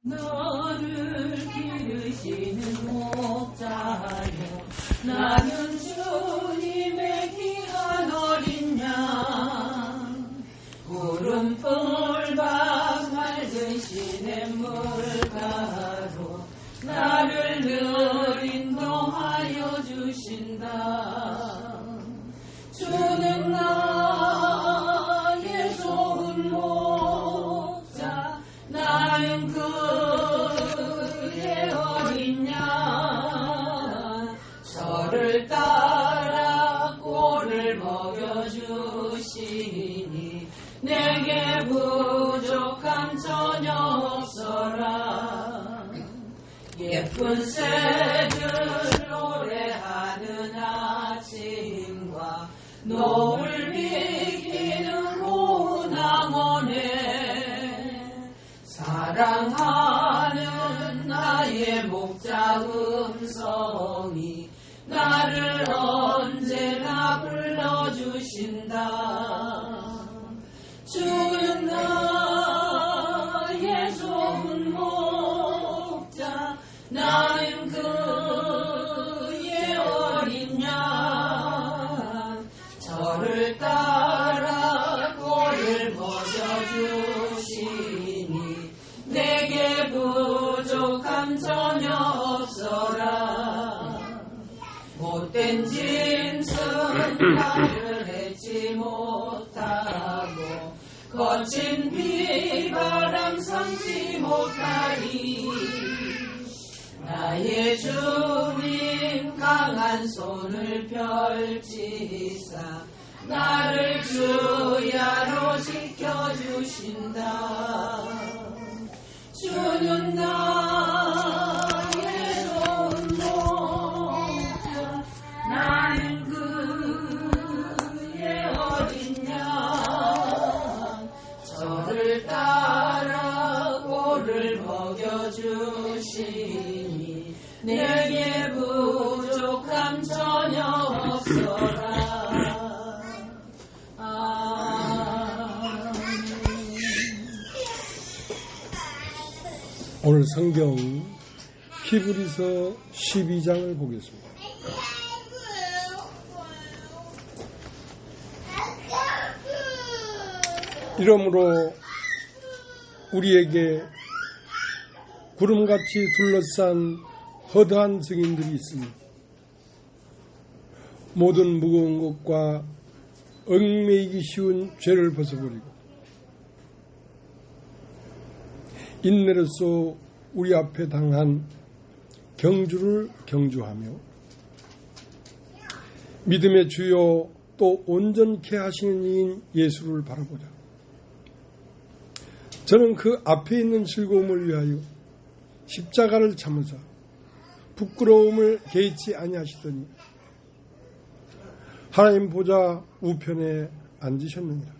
너를 기르시는 목자여 나는 주님의 귀한 어린 양 구름풀밭 맑은 시냇물가로 나를 늘 인도하여 주신다. 주는 나의 좋은 목자 나는 그의 어린 양 저를 따라 꼴을 먹여주시니 내게 부족함 전혀 없어라. 예쁜 새들 노래하는 아침과 노을 비키는 고낭원에 사랑하는 나의 목자 음성이 나를 언제나 불러주신다. 주는 나의 좋은 목자 나는 그의 어린 양 저를 따라 꼴을 먹여주시니 내게 부족함 전혀 없어라. 못된 짐승 나를 해치 못하고 거친 비바람 삼지 못하리. 나의 주님 강한 손을 펼치사 나를 주야로 지켜주신다. 주는 나의 좋은 목자 나는 그의 어린 양 저를 따라 꼴을 먹여주시니 내게 부족함 전혀 없어라. 오늘 성경 히브리서 12장을 보겠습니다. 이러므로 우리에게 구름같이 둘러싼 허다한 증인들이 있으니 모든 무거운 것과 얽매이기 쉬운 죄를 벗어버리고 인내로써 우리 앞에 당한 경주를 경주하며 믿음의 주요 또 온전케 하시는 이인 예수를 바라보자. 저는 그 앞에 있는 즐거움을 위하여 십자가를 참으사 부끄러움을 개의치 아니하시더니 하나님 보좌 우편에 앉으셨느니라.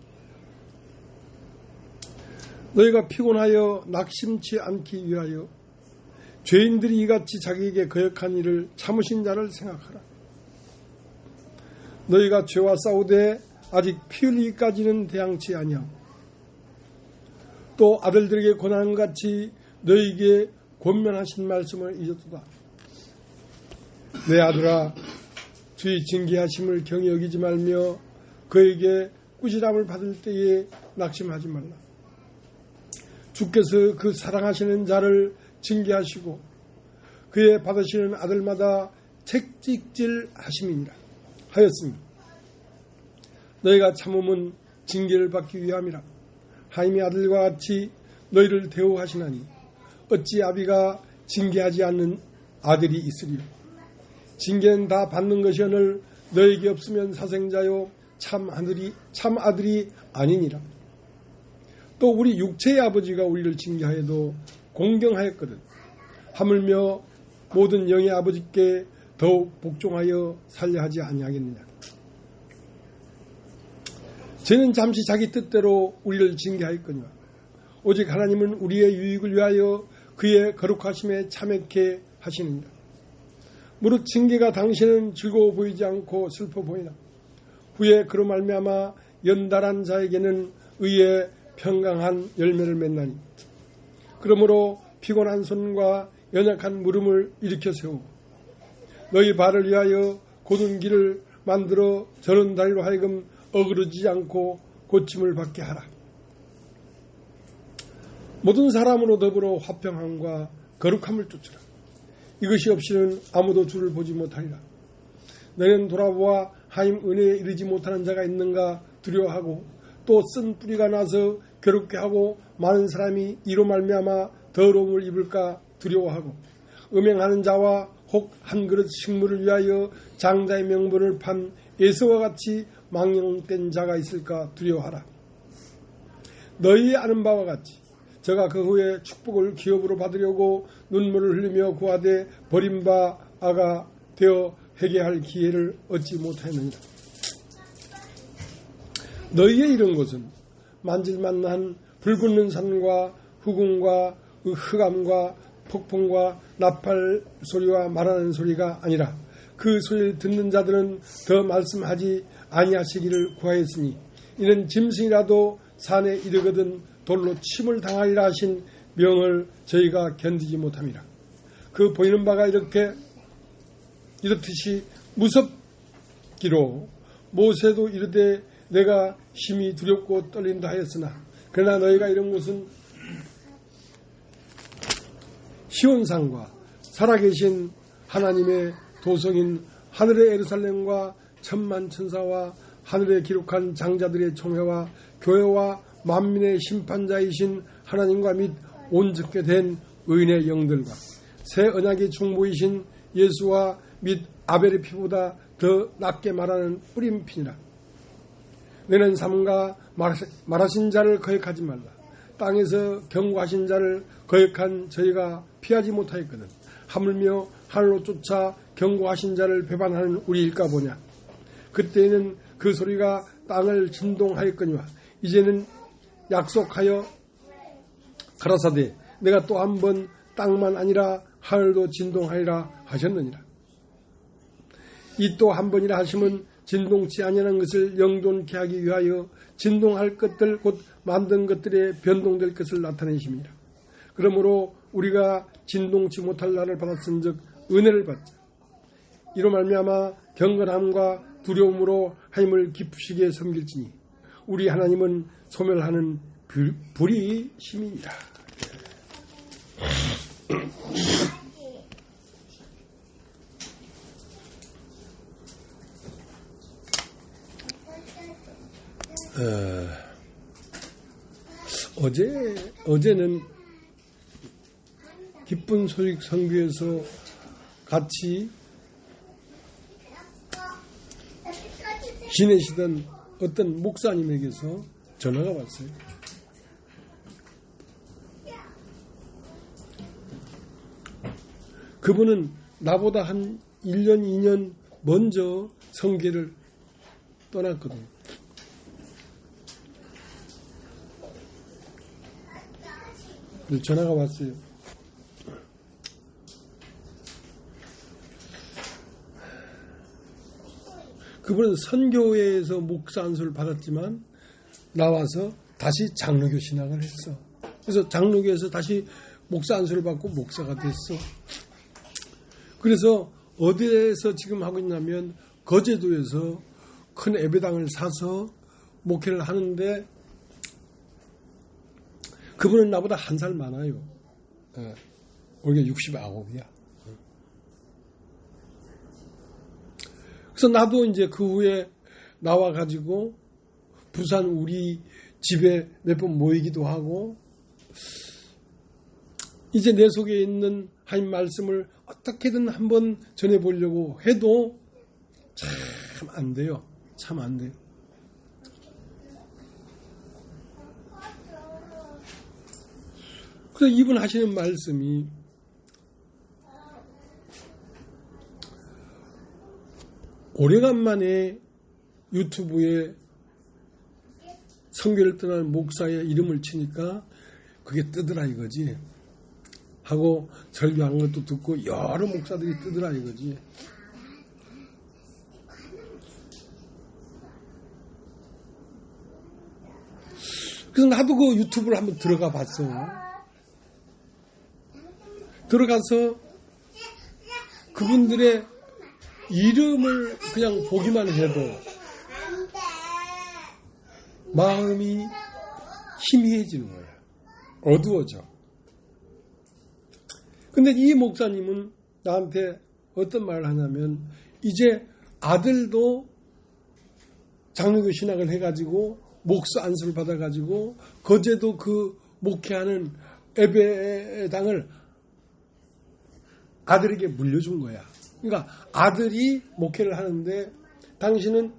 너희가 피곤하여 낙심치 않기 위하여 죄인들이 이같이 자기에게 거역한 일을 참으신 자를 생각하라. 너희가 죄와 싸우되 아직 피 흘리기까지는 대항치 아니하고 또 아들들에게 고난같이 너희에게 권면하신 말씀을 잊었도다. 내 아들아 주의 징계하심을 경히 여기지 말며 그에게 꾸지람을 받을 때에 낙심하지 말라. 주께서 그 사랑하시는 자를 징계하시고 그의 받으시는 아들마다 책찍질 하심이니라 하였습니다. 너희가 참음은 징계를 받기 위함이라. 하나님의 아들과 같이 너희를 대우하시나니 어찌 아비가 징계하지 않는 아들이 있으리요. 징계는 다 받는 것이오늘 너에게 없으면 사생자요 참 아들이 아니니라. 또 우리 육체의 아버지가 우리를 징계하여도 공경하였거든 하물며 모든 영의 아버지께 더욱 복종하여 살려 하지 아니하겠느냐. 죄는 잠시 자기 뜻대로 우리를 징계하였거니와 오직 하나님은 우리의 유익을 위하여 그의 거룩하심에 참여케 하시느니라. 무릇 징계가 당신은 즐거워 보이지 않고 슬퍼 보이나 후에 그로 말미암아 연달한 자에게는 의의 평강한 열매를 맺나니 그러므로 피곤한 손과 연약한 무릎을 일으켜 세우고 너희 발을 위하여 곧은 길을 만들어 저런 다리로 하여금 어그러지지 않고 고침을 받게 하라. 모든 사람으로 더불어 화평함과 거룩함을 쫓으라. 이것이 없이는 아무도 주를 보지 못하리라. 너희는 돌아보아 하나님 은혜에 이르지 못하는 자가 있는가 두려워하고 또 쓴 뿌리가 나서 괴롭게 하고 많은 사람이 이로 말미암아 더러움을 입을까 두려워하고 음행하는 자와 혹 한 그릇 식물을 위하여 장자의 명분을 판 에서와 같이 망령된 자가 있을까 두려워하라. 너희 아는 바와 같이 저가 그 후에 축복을 기업으로 받으려고 눈물을 흘리며 구하되 버림바아가 되어 회개할 기회를 얻지 못하였느니라. 너희의 이런 것은 만질만한 불붙는 산과 후궁과 흑암과 폭풍과 나팔 소리와 말하는 소리가 아니라 그 소리를 듣는 자들은 더 말씀하지 아니하시기를 구하였으니 이는 짐승이라도 산에 이르거든 돌로 침을 당하리라 하신 명을 저희가 견디지 못함이라. 그 보이는 바가 이렇듯이 무섭기로 모세도 이르되 내가 심히 두렵고 떨린다 하였으나 그러나 너희가 이런 것은 시온산과 살아계신 하나님의 도성인 하늘의 예루살렘과 천만 천사와 하늘에 기록한 장자들의 총회와 교회와 만민의 심판자이신 하나님과 및 온전케 된 의인의 영들과 새 언약의 중보이신 예수와 및 아벨의 피보다 더 낫게 말하는 뿌림핀이라. 너는 삼가 말하신 자를 거역하지 말라. 땅에서 경고하신 자를 거역한 저희가 피하지 못하였거든. 하물며 하늘로 쫓아 경고하신 자를 배반하는 우리일까 보냐. 그때에는 그 소리가 땅을 진동하였거니와 이제는 약속하여 가라사대 내가 또 한 번 땅만 아니라 하늘도 진동하리라 하셨느니라. 이 또 한 번이라 하심은 진동치 아니하는 것을 영존케 하기 위하여 진동할 것들 곧 만든 것들에 변동될 것을 나타내심이라. 그러므로 우리가 진동치 못할 날을 받았은즉 은혜를 받자. 이로 말미암아 경건함과 두려움으로 하나님을 기쁘시게 섬길지니 우리 하나님은 소멸하는 불이 심이니라. 어제는 기쁜 소식 선교에서 같이 지내시던 어떤 목사님에게서 전화가 왔어요. 그분은 나보다 한 1년, 2년 먼저 선교를 떠났거든요. 전화가 왔어요. 그분은 선교회에서 목사 안수를 받았지만 나와서 다시 장로교 신학을 했어. 그래서 장로교에서 다시 목사 안수를 받고 목사가 됐어. 그래서 어디에서 지금 하고 있냐면 거제도에서 큰 예배당을 사서 목회를 하는데 그분은 나보다 한 살 많아요. 올해 69이야. 그래서 나도 이제 그 후에 나와가지고 부산 우리 집에 몇 번 모이기도 하고 이제 내 속에 있는 하나님 말씀을 어떻게든 한번 전해보려고 해도 참 안 돼요. 참 안 돼요. 그래서 이분 하시는 말씀이 오래간만에 유튜브에 선교를 떠난 목사의 이름을 치니까 그게 뜨더라 이거지. 하고 설교한 것도 듣고 여러 목사들이 뜨더라 이거지. 그래서 나도 그 유튜브를 한번 들어가 봤어. 들어가서 그분들의 이름을 그냥 보기만 해도 마음이 희미해지는 거예요. 어두워져. 근데 이 목사님은 나한테 어떤 말을 하냐면 이제 아들도 장로교 신학을 해가지고 목사 안수를 받아가지고 거제도 그 목회하는 예배당을 아들에게 물려준 거야. 그러니까 아들이 목회를 하는데 당신은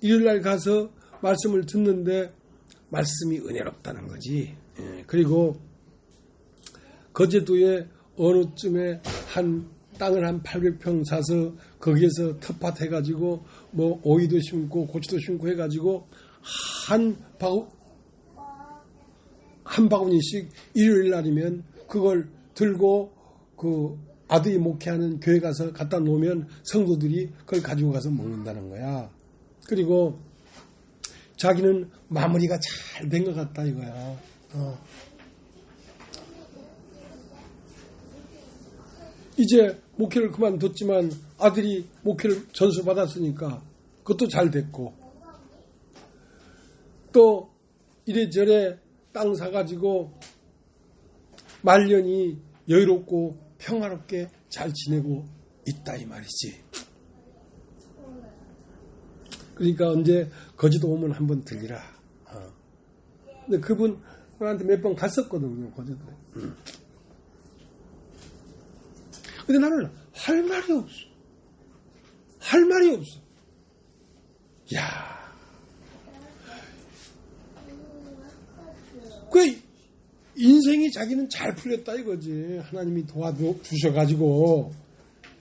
일요일날 가서 말씀을 듣는데 말씀이 은혜롭다는 거지. 그리고 거제도에 어느 쯤에 한 땅을 한 800평 사서 거기에서 텃밭 해가지고 뭐 오이도 심고 고추도 심고 해가지고 한 바구니씩 일요일 날이면 그걸 들고 그 아들이 목회하는 교회 가서 갖다 놓으면 성도들이 그걸 가지고 가서 먹는다는 거야. 그리고 자기는 마무리가 잘 된 것 같다 이거야. 이제 목회를 그만뒀지만 아들이 목회를 전수 받았으니까 그것도 잘 됐고 또 이래저래 땅 사가지고 말년이 여유롭고 평화롭게 잘 지내고 있다 이 말이지. 그러니까 언제 거제도 오면 한번 들리라. 근데 그분한테 몇 번 갔었거든요, 거제도에. 근데 나는 할 말이 없어. 할 말이 없어. 야, 그 인생이 자기는 잘 풀렸다 이거지. 하나님이 도와주셔가지고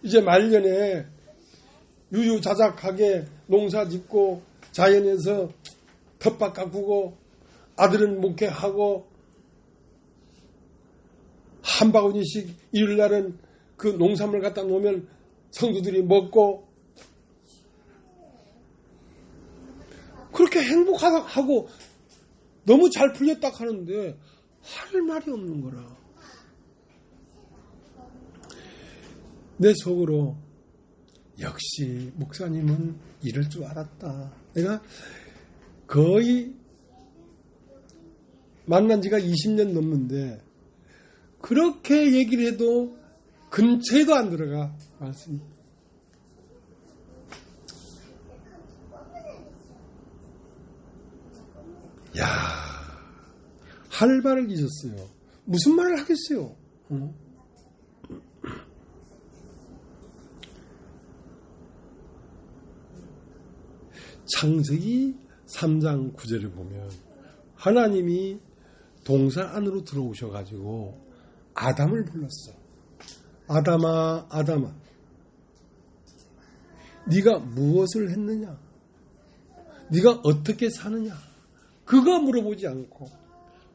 이제 말년에 유유자작하게 농사 짓고 자연에서 텃밭 가꾸고 아들은 목회하고 한 바구니씩 일요일날은 그 농산물 갖다 놓으면 성도들이 먹고 그렇게 행복하고 너무 잘 풀렸다 하는데 할 말이 없는 거라. 내 속으로 역시 목사님은 이럴 줄 알았다. 내가 거의 만난 지가 20년 넘는데 그렇게 얘기를 해도 근처에도 안 들어가 말씀이. 야, 할 말을 잊었어요. 무슨 말을 하겠어요? 창세기 3장 9절을 보면 하나님이 동산 안으로 들어오셔가지고 아담을 불렀어. 아담아, 아담아, 네가 무엇을 했느냐? 네가 어떻게 사느냐? 그거 물어보지 않고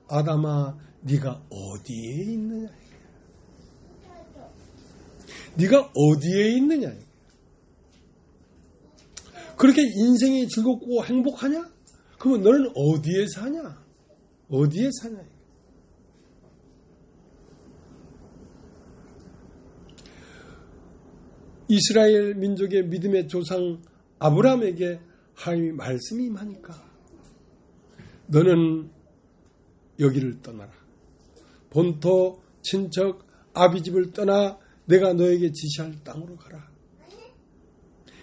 아담아, 네가 어디에 있느냐? 네가 어디에 있느냐? 그렇게 인생이 즐겁고 행복하냐? 그러면 너는 어디에 사냐? 어디에 사냐? 이스라엘 민족의 믿음의 조상 아브라함에게 하나님이 말씀이 임하니까 너는 여기를 떠나라. 본토 친척 아비집을 떠나 내가 너에게 지시할 땅으로 가라.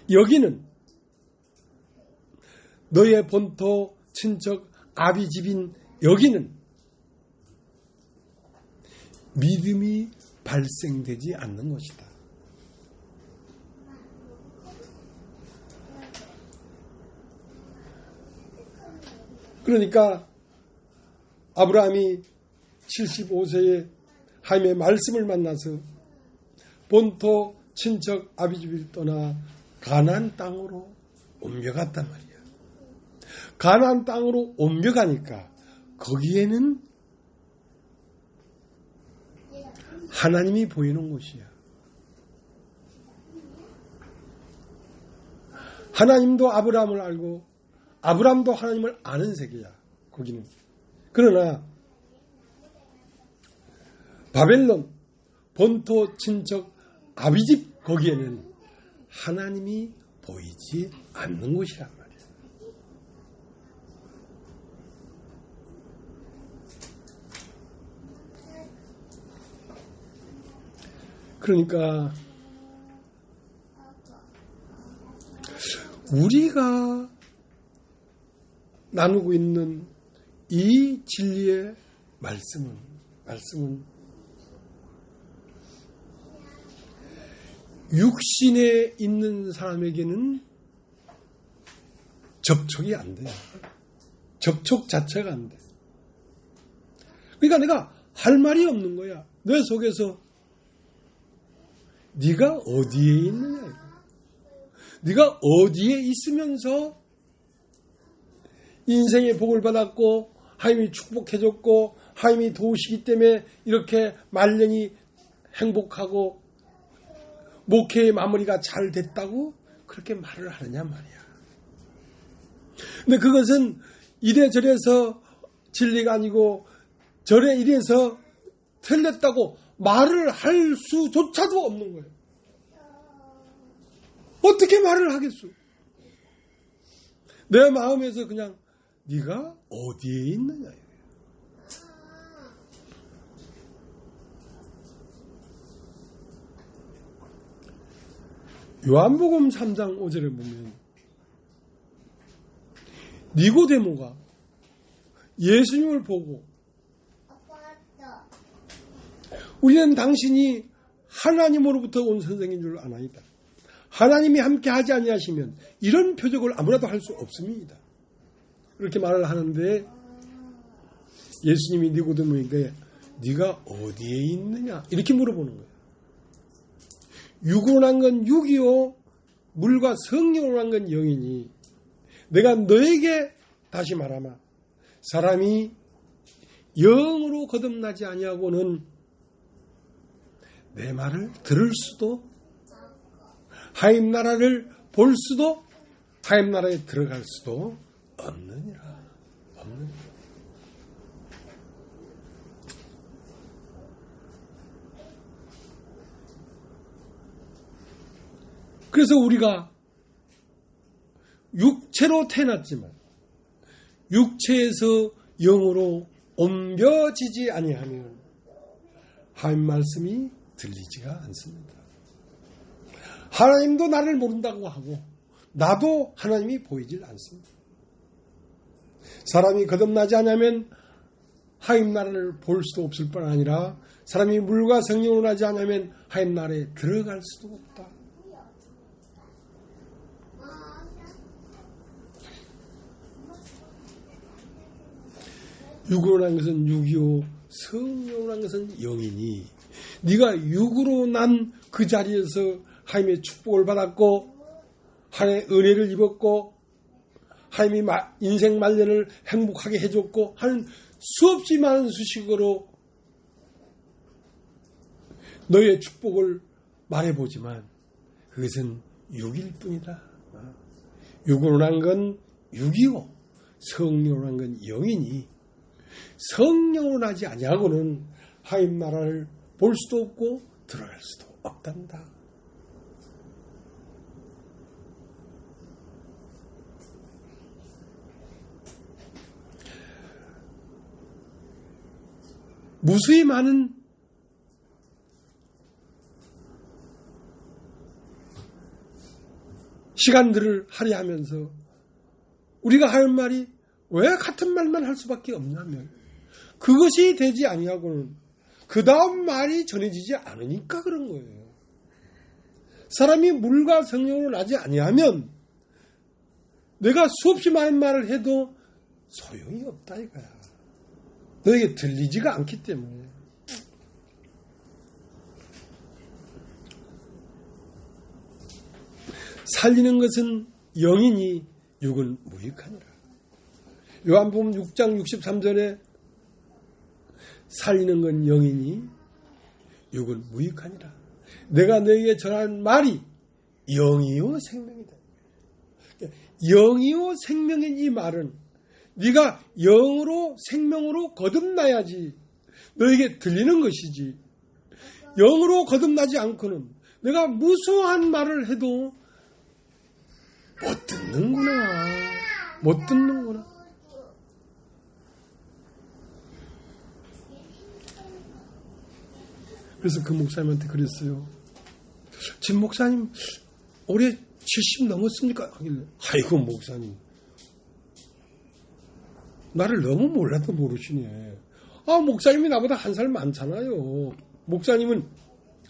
여기는 너의 본토 친척 아비집인 여기는 믿음이 발생되지 않는 것이다. 그러니까 아브라함이 75세에 하나님의 말씀을 만나서 본토 친척 아비집을 떠나 가나안 땅으로 옮겨갔단 말이야. 가나안 땅으로 옮겨가니까 거기에는 하나님이 보이는 곳이야. 하나님도 아브라함을 알고 아브라함도 하나님을 아는 세계야. 거기는. 그러나 바벨론 본토 친척 아비집 거기에는 하나님이 보이지 않는 곳이란 말이에요. 그러니까 우리가 나누고 있는 이 진리의 말씀은 육신에 있는 사람에게는 접촉이 안 돼요. 접촉 자체가 안 돼. 그러니까 내가 할 말이 없는 거야. 내 속에서 네가 어디에 있느냐. 네가 어디에 있으면서 인생의 복을 받았고 하나님이 축복해줬고 하나님이 도우시기 때문에 이렇게 말년이 행복하고 목회의 마무리가 잘 됐다고 그렇게 말을 하느냐 말이야. 근데 그것은 이래저래서 진리가 아니고 저래 이래서 틀렸다고 말을 할 수조차도 없는 거예요. 어떻게 말을 하겠소? 내 마음에서 그냥 네가 어디에 있느냐. 요한복음 3장 5절에 보면 니고데모가 예수님을 보고 우리는 당신이 하나님으로부터 온 선생인 줄 아나이다. 하나님이 함께 하지 아니하시면 이런 표적을 아무라도 할 수 없습니다. 그렇게 말을 하는데 예수님이 니고데모에게 네가 어디에 있느냐 이렇게 물어보는 거예요. 육으로 난 건 육이요 물과 성령으로 난 건 영이니 내가 너에게 다시 말하마 사람이 영으로 거듭나지 아니하고는 내 말을 들을 수도 하나님 나라를 볼 수도 하나님 나라에 들어갈 수도 없느니라. 그래서 우리가 육체로 태어났지만 육체에서 영으로 옮겨지지 아니하면 하나님 말씀이 들리지가 않습니다. 하나님도 나를 모른다고 하고 나도 하나님이 보이질 않습니다. 사람이 거듭나지 않으면 하나님 나라를 볼 수도 없을 뿐 아니라 사람이 물과 성령으로 나지 않으면 하나님 나라에 들어갈 수도 없다. 육으로 난 것은 육이요 성령으로 난 것은 영이니 네가 육으로 난 그 자리에서 하나님의 축복을 받았고 하나님의 은혜를 입었고 하나님이 인생 말년을 행복하게 해줬고 하는 수없이 많은 수식으로 너의 축복을 말해보지만 그것은 육일 뿐이다. 육으로 난 건 육이요 성령으로 난 건 영이니 성령으로 나지 아니하고는 하나님 나라를 볼 수도 없고 들어갈 수도 없단다. 무수히 많은 시간들을 할애하면서 우리가 하는 말이 왜 같은 말만 할 수밖에 없냐면 그것이 되지 아니하고는 그 다음 말이 전해지지 않으니까 그런 거예요. 사람이 물과 성령으로 나지 아니하면 내가 수없이 많은 말을 해도 소용이 없다 이거야. 너에게 들리지가 않기 때문에. 살리는 것은 영이니 육은 무익하니라. 요한복음 6장 63절에 살리는 건 영이니 육은 무익하니라. 내가 너에게 전한 말이 영이요 생명이다. 영이요 생명인 이 말은 네가 영으로 생명으로 거듭나야지 너에게 들리는 것이지 영으로 거듭나지 않고는 내가 무수한 말을 해도 못 듣는구나. 못 듣는구나. 그래서 그 목사님한테 그랬어요. 지금 목사님 올해 70 넘었습니까? 하길래 아이고 목사님 나를 너무 몰라도 모르시네. 목사님이 나보다 한 살 많잖아요. 목사님은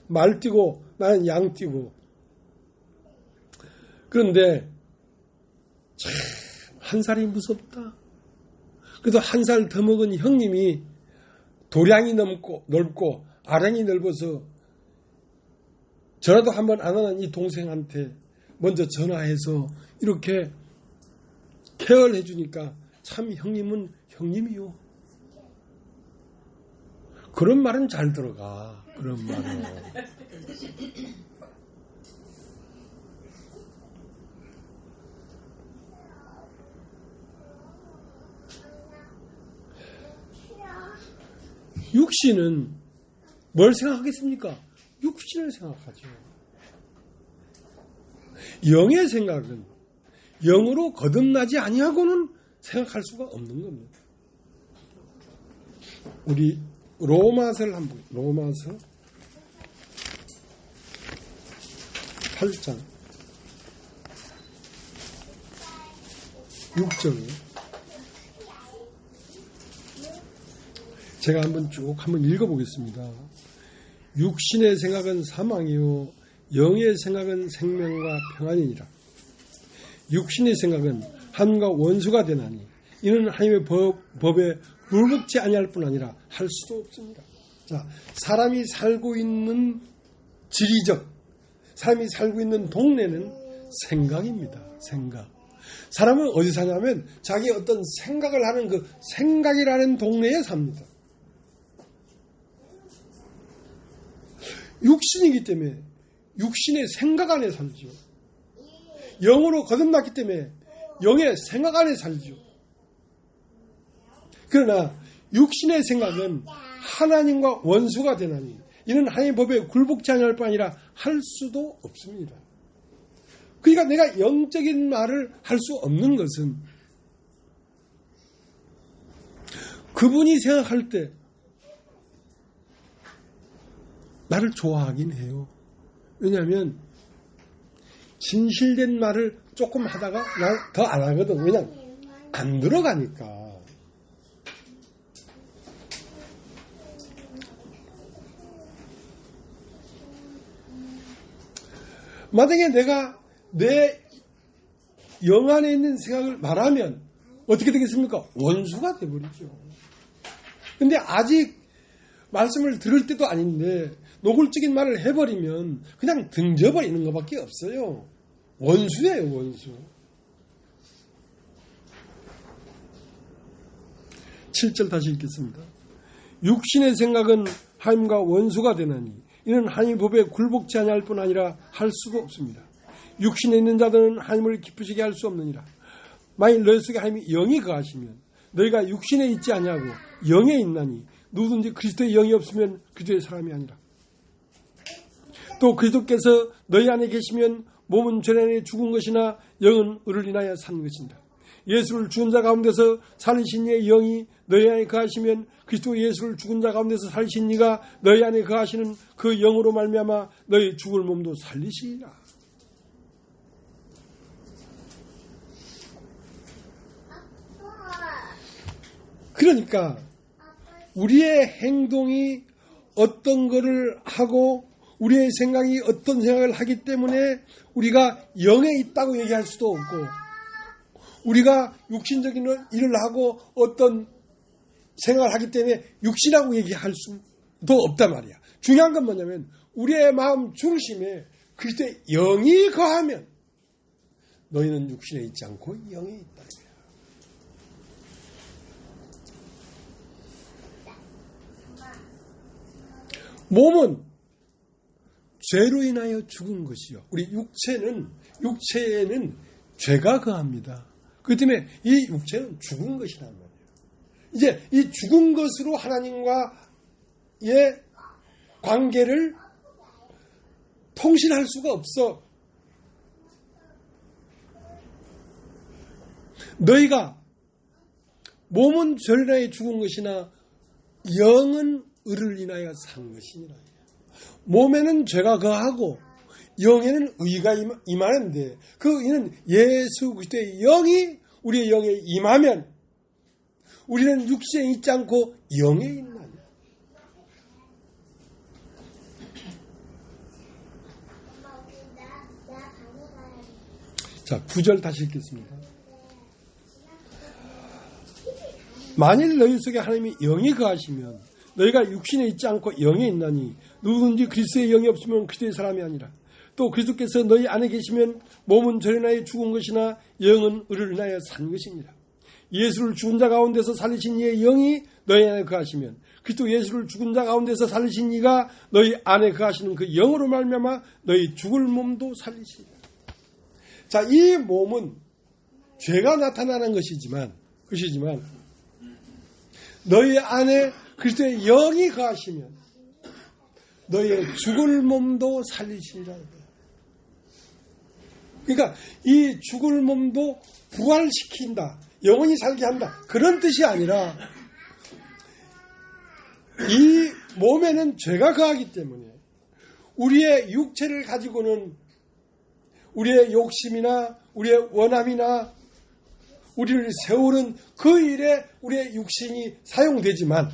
말 뛰고 나는 양 뛰고. 그런데 참 한 살이 무섭다. 그래도 한 살 더 먹은 형님이 도량이 넓고 아량이 넓어서 전화도 한번 안 하는 이 동생한테 먼저 전화해서 이렇게 케어를 해주니까 참 형님은 형님이요. 그런 말은 잘 들어가. 그런 말은. 육신은 뭘 생각하겠습니까? 육신을 생각하죠. 영의 생각은 영으로 거듭나지 아니하고는 생각할 수가 없는 겁니다. 우리 로마서를 한번 로마서 8장 6절 제가 한번 읽어보겠습니다. 육신의 생각은 사망이요 영의 생각은 생명과 평안이니라. 육신의 생각은 하나님과 원수가 되나니 이는 하나님의 법에 굴복지 아니할 뿐 아니라 할 수도 없습니다. 자, 사람이 살고 있는 지리적, 사람이 살고 있는 동네는 생각입니다. 생각. 사람은 어디 사냐면 자기 어떤 생각을 하는 그 생각이라는 동네에 삽니다. 육신이기 때문에 육신의 생각 안에 살죠. 영으로 거듭났기 때문에 영의 생각 안에 살죠. 그러나 육신의 생각은 하나님과 원수가 되나니 이는 하나님의 법에 굴복지 아니할 뿐 아니라 할 수도 없습니다. 그러니까 내가 영적인 말을 할 수 없는 것은 그분이 생각할 때 나를 좋아하긴 해요. 왜냐하면 진실된 말을 조금 하다가 더 안 하거든. 왜냐하면 안 들어가니까. 만약에 내가 내 영 안에 있는 생각을 말하면 어떻게 되겠습니까? 원수가 되어버리죠. 근데 아직 말씀을 들을 때도 아닌데 노골적인 말을 해버리면 그냥 등져버리는 것밖에 없어요. 원수예요, 원수. 7절 다시 읽겠습니다. 육신의 생각은 하나님과 원수가 되나니 이는 하나님의 법에 굴복지 아니할 뿐 아니라 할 수도 없습니다. 육신에 있는 자들은 하나님을 기쁘시게 할 수 없느니라. 만일 너희 속에 하나님이 영이 거하시면 너희가 육신에 있지 아니하고 영에 있나니 누구든지 그리스도의 영이 없으면 그리스도의 사람이 아니라. 또 그리스도께서 너희 안에 계시면 몸은 죄 안에 죽은 것이나 영은 의를 인하여 산 것입니다. 예수를 죽은 자 가운데서 살리신 이의 영이 너희 안에 거하시면 그리스도 예수를 죽은 자 가운데서 살리신 이가 너희 안에 거하시는 그 영으로 말미암아 너희 죽을 몸도 살리시리라. 그러니까 우리의 행동이 어떤 것을 하고 우리의 생각이 어떤 생각을 하기 때문에 우리가 영에 있다고 얘기할 수도 없고 우리가 육신적인 일을 하고 어떤 생각을 하기 때문에 육신이라고 얘기할 수도 없단 말이야. 중요한 건 뭐냐면 우리의 마음 중심에 그리스도의 영이 거하면 너희는 육신에 있지 않고 영에 있다. 몸은 죄로 인하여 죽은 것이요. 우리 육체에는 죄가 거합니다. 그 때문에 이 육체는 죽은 것이란 말이에요. 이제 이 죽은 것으로 하나님과의 관계를 통신할 수가 없어. 너희가 몸은 죄를 인하여 죽은 것이나 영은 의를 인하여 산 것이니라. 몸에는 죄가 거하고 영에는 의가 임하는데 그 의는 예수 그리스도의 영이 우리의 영에 임하면 우리는 육신에 있지 않고 영에 있나니. 자, 9절 다시 읽겠습니다. 만일 너희 속에 하나님이 영이 거하시면 너희가 육신에 있지 않고 영에 있나니 누구든지 그리스도의 영이 없으면 그리스도의 사람이 아니라 또 그리스도께서 너희 안에 계시면 몸은 죄로 인하여 죽은 것이나 영은 의를 인하여 산 것입니다. 예수를 죽은 자 가운데서 살리신 이의 영이 너희 안에 거하시면 그리스도 예수를 죽은 자 가운데서 살리신 이가 너희 안에 거하시는 그 영으로 말미암아 너희 죽을 몸도 살리시리라. 자, 이 몸은 죄가 나타나는 것이지만 너희 안에 그리스도의 영이 거하시면 너희의 죽을 몸도 살리시리라. 그러니까 이 죽을 몸도 부활시킨다. 영원히 살게 한다. 그런 뜻이 아니라 이 몸에는 죄가 거하기 때문에 우리의 육체를 가지고는 우리의 욕심이나 우리의 원함이나 우리를 세우는 그 일에 우리의 육신이 사용되지만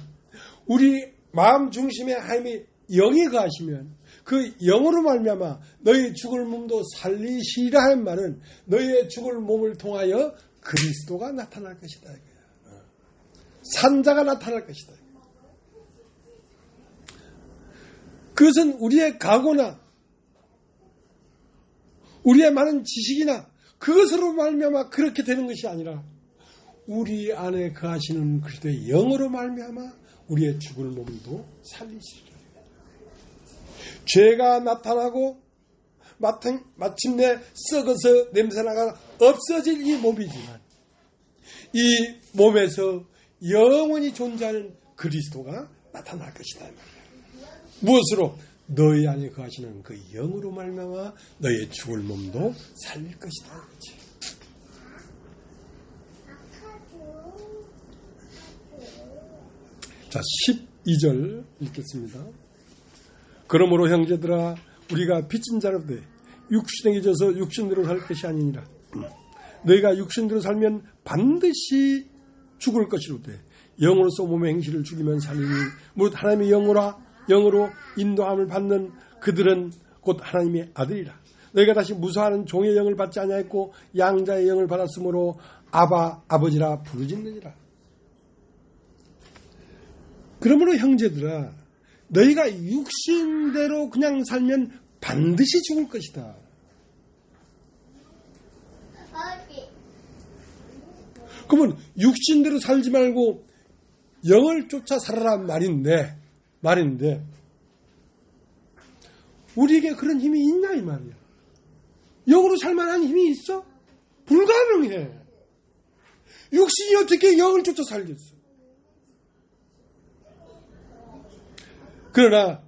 우리 마음 중심에 하나님의 영이 거하시면 그 영으로 말미암아 너희 죽을 몸도 살리시리라 하는 말은 너희의 죽을 몸을 통하여 그리스도가 나타날 것이다. 산자가 나타날 것이다. 그것은 우리의 각오나 우리의 많은 지식이나 그것으로 말미암아 그렇게 되는 것이 아니라 우리 안에 거하시는 그리스도의 영으로 말미암아 우리의 죽을 몸도 살리시리라. 죄가 나타나고 마침내 썩어서 냄새나가 없어질 이 몸이지만 이 몸에서 영원히 존재하는 그리스도가 나타날 것이다. 무엇으로? 너희 안에 거하시는 그 영으로 말미암아 너희의 죽을 몸도 살릴 것이다. 자, 12절 읽겠습니다. 그러므로 형제들아 우리가 빚진 자로 돼 육신에게 져서 육신대로 살 것이 아니니라. 너희가 육신대로 살면 반드시 죽을 것이로되 영으로서 몸의 행실을 죽이면 살리니 무릇 하나님의 영으로 인도함을 받는 그들은 곧 하나님의 아들이라. 너희가 다시 무서워하는 종의 영을 받지 아니하였고 양자의 영을 받았으므로 아바 아버지라 부르짖느니라. 그러므로 형제들아 너희가 육신대로 그냥 살면 반드시 죽을 것이다. 그러면 육신대로 살지 말고 영을 쫓아 살아란 말인데 우리에게 그런 힘이 있냐 이 말이야. 영으로 살만한 힘이 있어? 불가능해. 육신이 어떻게 영을 쫓아 살겠어? 그러나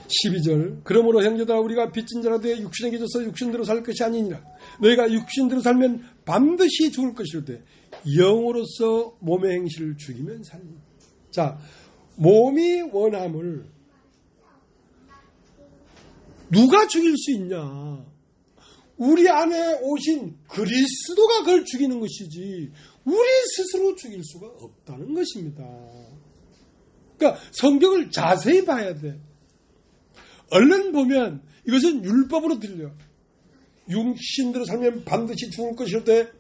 12절 그러므로 형제들아 우리가 빚진 자라 되어 육신에게 져서 육신대로 살 것이 아니니라. 너희가 육신대로 살면 반드시 죽을 것이로되 영으로서 몸의 행실을 죽이면 살리니. 자, 몸이 원함을 누가 죽일 수 있냐? 우리 안에 오신 그리스도가 그걸 죽이는 것이지 우리 스스로 죽일 수가 없다는 것입니다. 그러니까 성경을 자세히 봐야 돼. 얼른 보면 이것은 율법으로 들려. 육신대로 살면 반드시 죽을 것이로되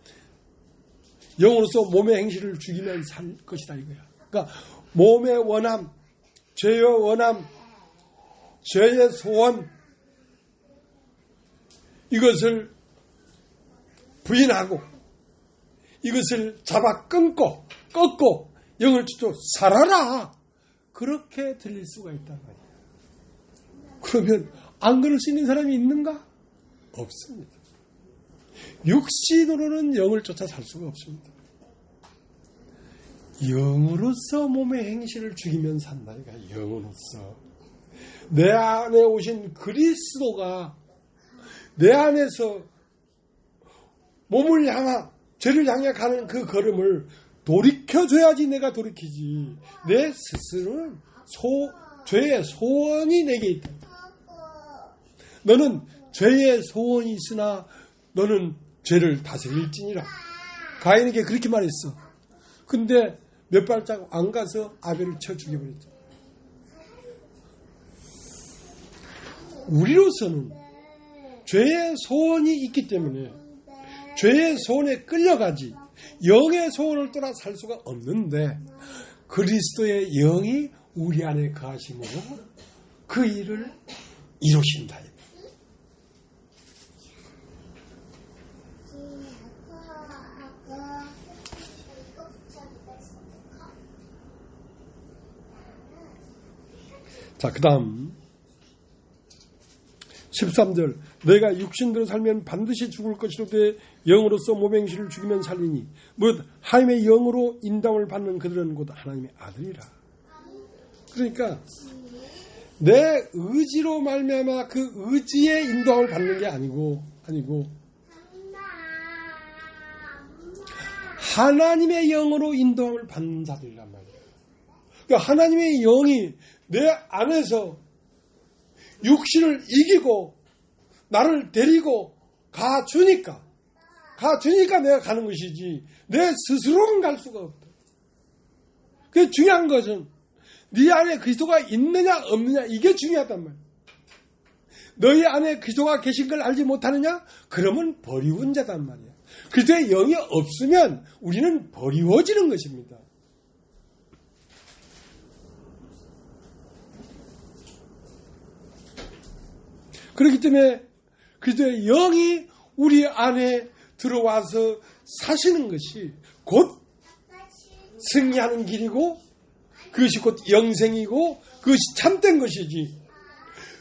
영으로서 몸의 행실을 죽이면 살 것이다 이거야. 그러니까 몸의 원함, 죄의 원함, 죄의 소원 이것을 부인하고 이것을 잡아 꺾고 영을 쫓아 살아라 그렇게 들릴 수가 있단 말이야. 그러면 안 그럴 수 있는 사람이 있는가? 없습니다. 육신으로는 영을 쫓아 살 수가 없습니다. 영으로서 몸의 행실을 죽이면 산다니까. 영으로서 내 안에 오신 그리스도가 내 안에서 몸을 향한 죄를 향해 가는 그 걸음을 돌이켜줘야지 내가 돌이키지. 내 스스로는 죄의 소원이 내게 있다. 너는 죄의 소원이 있으나 너는 죄를 다스릴지니라. 가인에게 그렇게 말했어. 근데 몇 발짝 안 가서 아벨을 쳐 죽여버렸죠. 우리로서는 죄의 소원이 있기 때문에 죄의 소원에 끌려가지 영의 소원을 떠나 살 수가 없는데 그리스도의 영이 우리 안에 거하심으로 그 일을 이루신다. 자, 그 다음 13절 내가 육신대로 살면 반드시 죽을 것이로되 영으로서 몸의 행실을 죽이면 살리니 무릇 하나님의 영으로 인도함을 받는 그들은 곧 하나님의 아들이라. 그러니까 내 의지로 말미암아 그 의지의 인도함을 받는 게 아니고 하나님의 영으로 인도함을 받는 자들이란 말이에요. 그러니까 하나님의 영이 내 안에서 육신을 이기고 나를 데리고 가주니까 내가 가는 것이지 내 스스로는 갈 수가 없다. 그게 중요한 것은 네 안에 그리스도가 있느냐 없느냐 이게 중요하단 말이야. 너희 안에 그리스도가 계신 걸 알지 못하느냐? 그러면 버리운 자단 말이야. 그리스도의 영이 없으면 우리는 버리워지는 것입니다. 그렇기 때문에 그리스도의 영이 우리 안에 들어와서 사시는 것이 곧 승리하는 길이고 그것이 곧 영생이고 그것이 참된 것이지.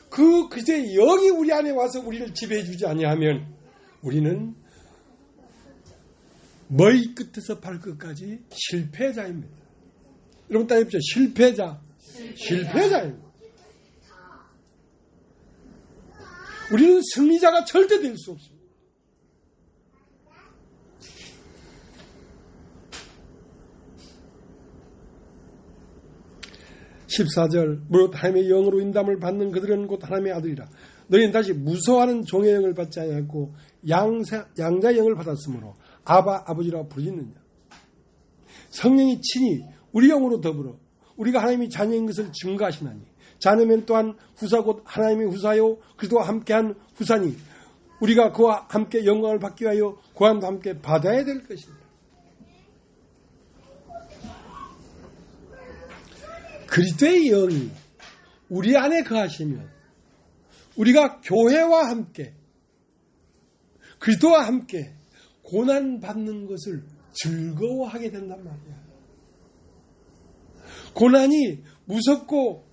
그 그리스도의 영이 우리 안에 와서 우리를 지배해 주지 아니하면 우리는 머리 끝에서 발끝까지 실패자입니다. 여러분 따라해보죠. 실패자입니다. 우리는 승리자가 절대 될 수 없습니다. 14절 무릇 하나님의 영으로 인도함을 받는 그들은 곧 하나님의 아들이라. 너희는 다시 무서워하는 종의 영을 받지 아니하고 양자의 영을 받았으므로 아바 아버지라 부르짖느냐. 성령이 친히 우리 영으로 더불어 우리가 하나님의 자녀인 것을 증거하시나니 자녀면 또한 후사 곧 하나님의 후사요 그리스도와 함께한 후사니 우리가 그와 함께 영광을 받기 위하여 고난도 함께 받아야 될 것입니다. 그리스도의 영이 우리 안에 거하시면 우리가 교회와 함께 그리스도와 함께 고난받는 것을 즐거워하게 된단 말이야. 고난이 무섭고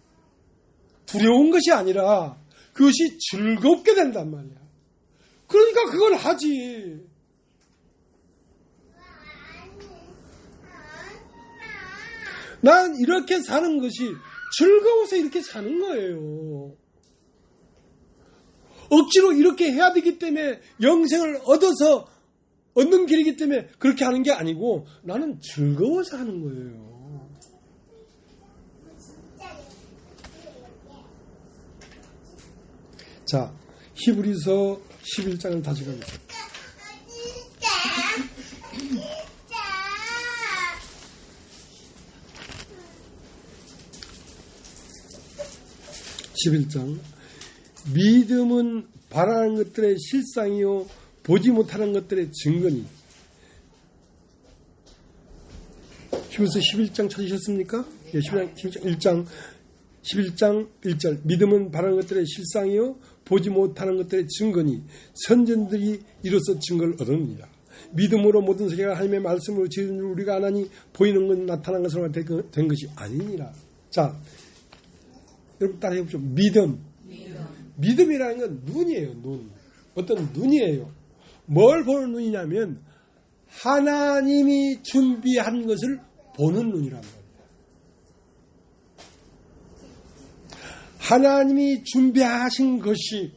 두려운 것이 아니라 그것이 즐겁게 된단 말이야. 그러니까 그걸 하지. 난 이렇게 사는 것이 즐거워서 이렇게 사는 거예요. 억지로 이렇게 해야 되기 때문에 영생을 얻는 길이기 때문에 그렇게 하는 게 아니고 나는 즐거워서 하는 거예요. 자, 히브리서 11장을 다시 가겠습니다. 11장 믿음은 바라는 것들의 실상이요 보지 못하는 것들의 증거니. 히브리서 11장 찾으셨습니까? 예, 11장 1절 믿음은 바라는 것들의 실상이요 보지 못하는 것들의 증거니 선전들이 이로써 증거를 얻었느니라. 믿음으로 모든 세계가 하나님의 말씀으로 지은 줄 우리가 아나니 보이는 건 나타난 것으로 된 것이 아니니라. 자, 여러분 따라해보죠. 믿음이라는 건 눈이에요. 눈. 어떤 눈이에요. 뭘 보는 눈이냐면 하나님이 준비한 것을 보는 눈이란 말이에요. 하나님이 준비하신 것이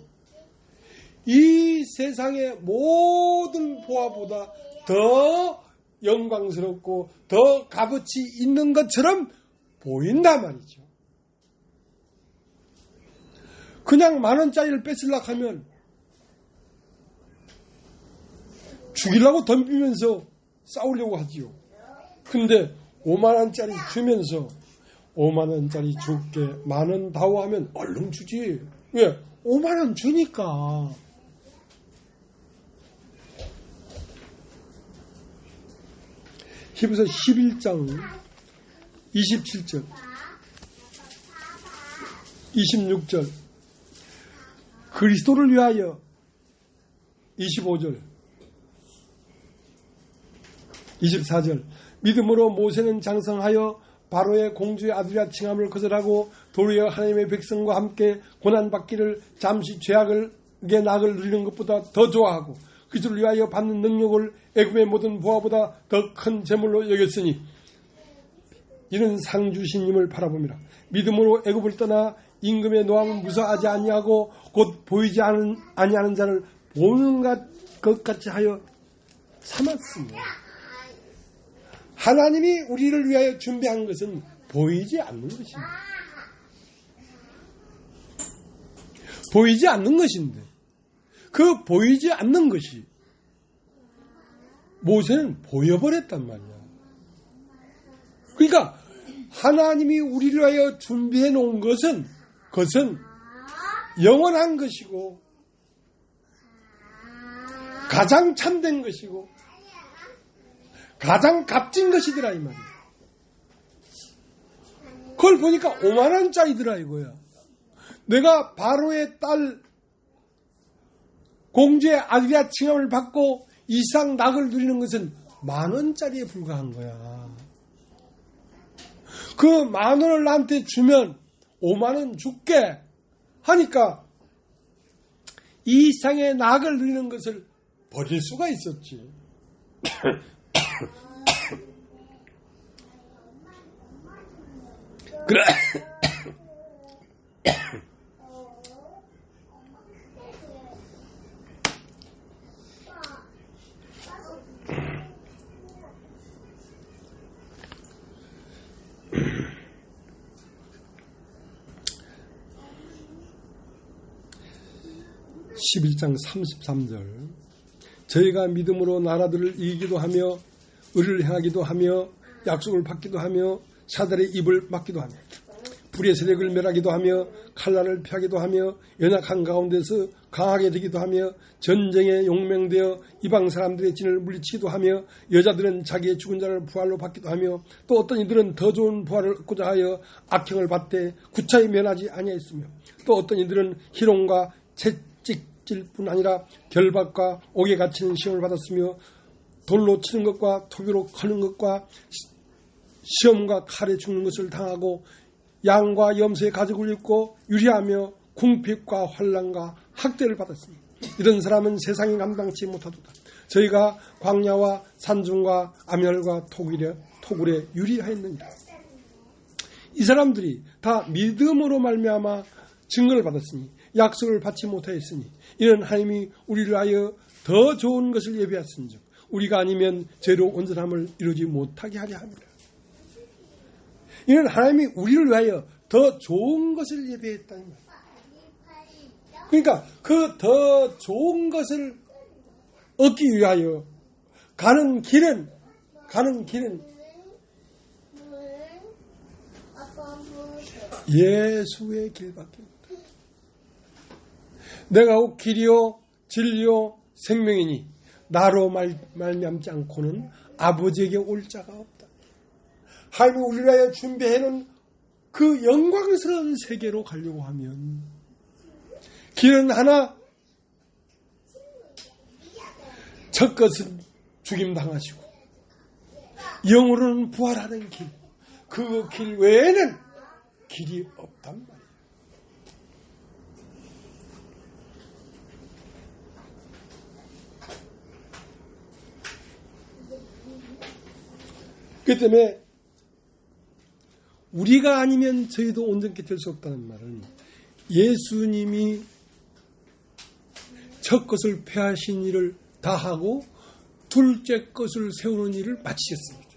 이 세상의 모든 보화보다 더 영광스럽고 더 값어치 있는 것처럼 보인단 말이죠. 그냥 10,000원짜리를 뺏으려고 하면 죽이려고 덤비면서 싸우려고 하지요. 근데 50,000원짜리 주면서 50,000원짜리 줄게 10,000원 다오 하면 얼른 주지. 왜? 50,000원 주니까. 히브리서 11장 27절 26절 그리스도를 위하여 25절 24절 믿음으로 모세는 장성하여 바로의 공주의 아들이라 칭함을 거절하고 도리어 하나님의 백성과 함께 고난받기를 잠시 죄악의 낙을 누리는 것보다 더 좋아하고 그리스도를 위하여 받는 능력을 애굽의 모든 보화보다 더 큰 재물로 여겼으니 이는 상 주신 님을 바라봅니다. 믿음으로 애굽을 떠나 임금의 노함을 무서워하지 아니하고 곧 보이지 아니하는 자를 보는 것 같이 하여 삼았습니다. 하나님이 우리를 위하여 준비한 것은 보이지 않는 것입니다. 보이지 않는 것인데 그 보이지 않는 것이 모세는 보여버렸단 말이야. 그러니까 하나님이 우리를 위하여 준비해 놓은 것은 그것은 영원한 것이고 가장 참된 것이고 가장 값진 것이더라 이 말이야. 그걸 보니까 50,000원짜리더라 이거야. 내가 바로의 딸 공주의 아들이라 칭함을 받고 이상 낙을 누리는 것은 10,000원짜리에 불과한 거야. 그 10,000원을 나한테 주면 50,000원 줄게 하니까 이 이상의 낙을 누리는 것을 버릴 수가 있었지. 그래. 11장 33절 저희가 믿음으로 나라들을 이기기도 하며 의를 행하기도 하며 약속을 받기도 하며 사달의 입을 막기도 하며 불의 세력을 멸하기도 하며 칼날을 피하기도 하며 연약한 가운데서 강하게 되기도 하며 전쟁에 용맹되어 이방 사람들의 진을 물리치기도 하며 여자들은 자기의 죽은 자를 부활로 받기도 하며 또 어떤 이들은 더 좋은 부활을 얻고자 하여 악행을 받되 구차히 면하지 아니하였으며 또 어떤 이들은 희롱과 채찍질 뿐 아니라 결박과 옥에 갇히는 시험을 받았으며 돌로 치는 것과 토기로 커는 것과 시험과 칼에 죽는 것을 당하고 양과 염소의 가죽을 입고 유리하며 궁핍과 환난과 학대를 받았습니다. 이런 사람은 세상이 감당치 못하도다. 저희가 광야와 산중과 암혈과 토굴에 유리하였느니라. 이 사람들이 다 믿음으로 말미암아 증거를 받았으니 약속을 받지 못하였으니 이는 하나님이 우리를 위하여 더 좋은 것을 예비하였은즉 우리가 아니면 죄로 온전함을 이루지 못하게 하려 합니다. 이는 하나님이 우리를 위하여 더 좋은 것을 예비했다는 말이에요. 그러니까 그 더 좋은 것을 얻기 위하여 가는 길은 예수의 길밖에 없다. 내가 곧 길이요 진리요 생명이니 나로 말미암지 않고는 아버지에게 올 자가 없다. 하나님이 우리를 위하여 준비해놓은 그 영광스러운 세계로 가려고 하면 길은 하나, 첫 것은 죽임당하시고 영으로는 부활하는 길, 그 길 외에는 길이 없단 말이에요. 그 때문에 우리가 아니면 저희도 온전케 될 수 없다는 말은 예수님이 첫 것을 폐하신 일을 다 하고 둘째 것을 세우는 일을 마치셨습니다.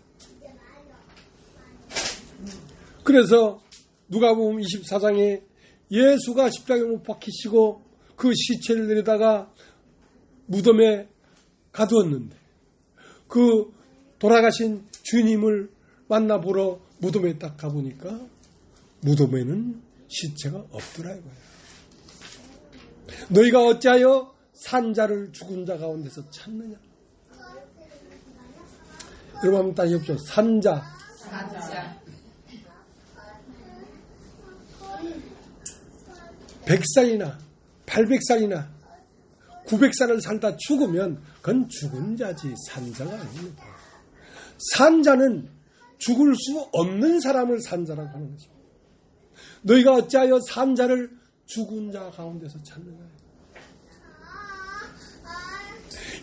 그래서 누가복음 24장에 예수가 십자가에 못 박히시고 그 시체를 내려다가 무덤에 가두었는데 그 돌아가신 주님을 만나보러 무덤에 딱 가보니까 무덤에는 시체가 없더라 이거야. 너희가 어찌하여 산자를 죽은 자 가운데서 찾느냐? 여러분 한번 딱 해보죠. 산자. 100살이나 800살이나 900살을 살다 죽으면 그건 죽은 자지 산자가 아닙니다. 산자는 죽을 수 없는 사람을 산자라고 하는 것입니다. 너희가 어찌하여 산자를 죽은 자 가운데서 찾느냐.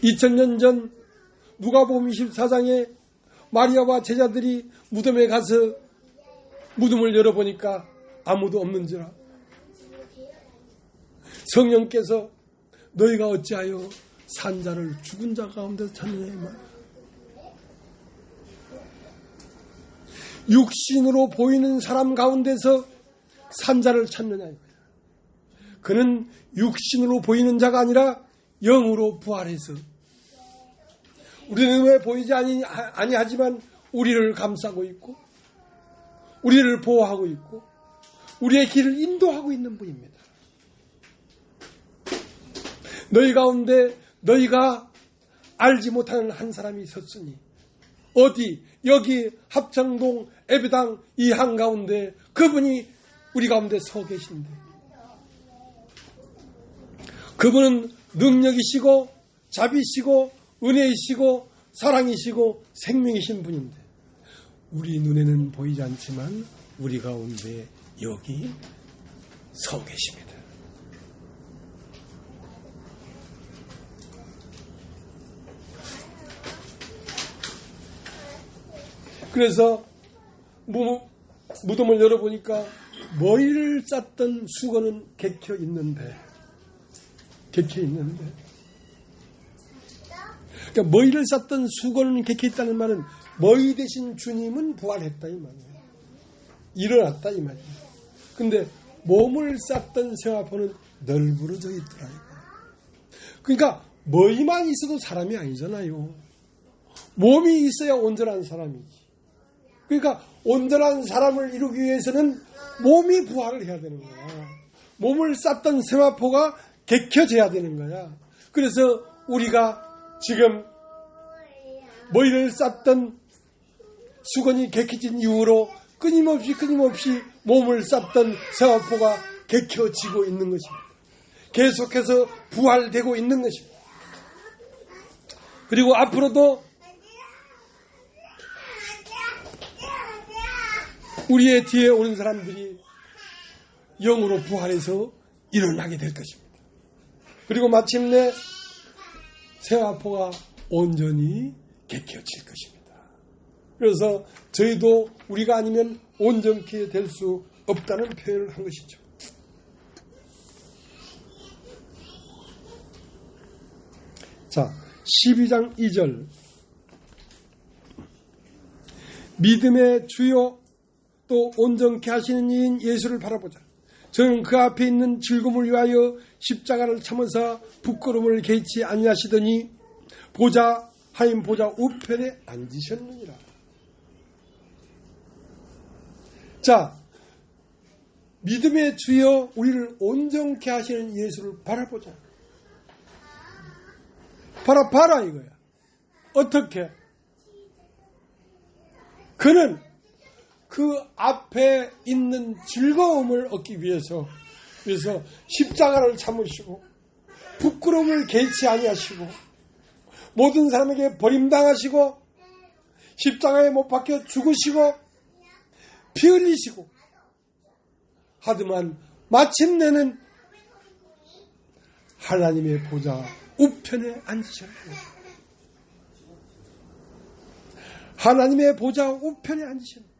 2000년 전 누가복음 24장에 마리아와 제자들이 무덤에 가서 무덤을 열어보니까 아무도 없는지라 성령께서 너희가 어찌하여 산자를 죽은 자 가운데서 찾느냐 이 말. 육신으로 보이는 사람 가운데서 산자를 찾느냐 이거야. 그는 육신으로 보이는 자가 아니라 영으로 부활해서 우리는 왜 보이지 아니하지만 우리를 감싸고 있고 우리를 보호하고 있고 우리의 길을 인도하고 있는 분입니다. 너희 가운데 너희가 알지 못하는 한 사람이 있었으니 어디 여기 합창동 예배당 이 한가운데 그분이 우리 가운데 서 계신데 그분은 능력이시고 자비시고 은혜이시고 사랑이시고 생명이신 분인데 우리 눈에는 보이지 않지만 우리 가운데 여기 서 계십니다. 그래서 무덤을 열어보니까 머리를 쌌던 수건은 객혀 있는데 그러니까 머리를 쌌던 수건은 객혀 있다는 말은 머리 대신 주님은 부활했다 이 말이에요. 일어났다 이 말이에요. 근데 몸을 쌌던 세마포는 널브러져 있더라. 그러니까 머리만 있어도 사람이 아니잖아요. 몸이 있어야 온전한 사람이지. 그러니까 온전한 사람을 이루기 위해서는 몸이 부활을 해야 되는 거야. 몸을 쌌던 세마포가 개켜져야 되는 거야. 그래서 우리가 지금 머리를 쌌던 수건이 개켜진 이후로 끊임없이 몸을 쌌던 세마포가 개켜지고 있는 것입니다. 계속해서 부활되고 있는 것입니다. 그리고 앞으로도 우리의 뒤에 오는 사람들이 영으로 부활해서 일어나게 될 것입니다. 그리고 마침내 세마포가 온전히 개켜질 것입니다. 그래서 저희도 우리가 아니면 온전케 될 수 없다는 표현을 한 것이죠. 자, 12장 2절 믿음의 주요 또 온전케 하시는 이인 예수를 바라보자. 저는 그 앞에 있는 즐거움을 위하여 십자가를 참으사 부끄러움을 개의치 아니하시더니 보자 하인 보자 우편에 앉으셨느니라. 자, 믿음의 주여 우리를 온전케 하시는 예수를 바라보자. 봐라 이거야. 어떻게? 그는 그 앞에 있는 즐거움을 얻기 위해서 십자가를 참으시고 부끄러움을 개의치 아니하시고 모든 사람에게 버림당하시고 십자가에 못 박혀 죽으시고 피 흘리시고 하지만 마침내는 하나님의 보좌 우편에 앉으셨고 하나님의 보좌 우편에 앉으셨고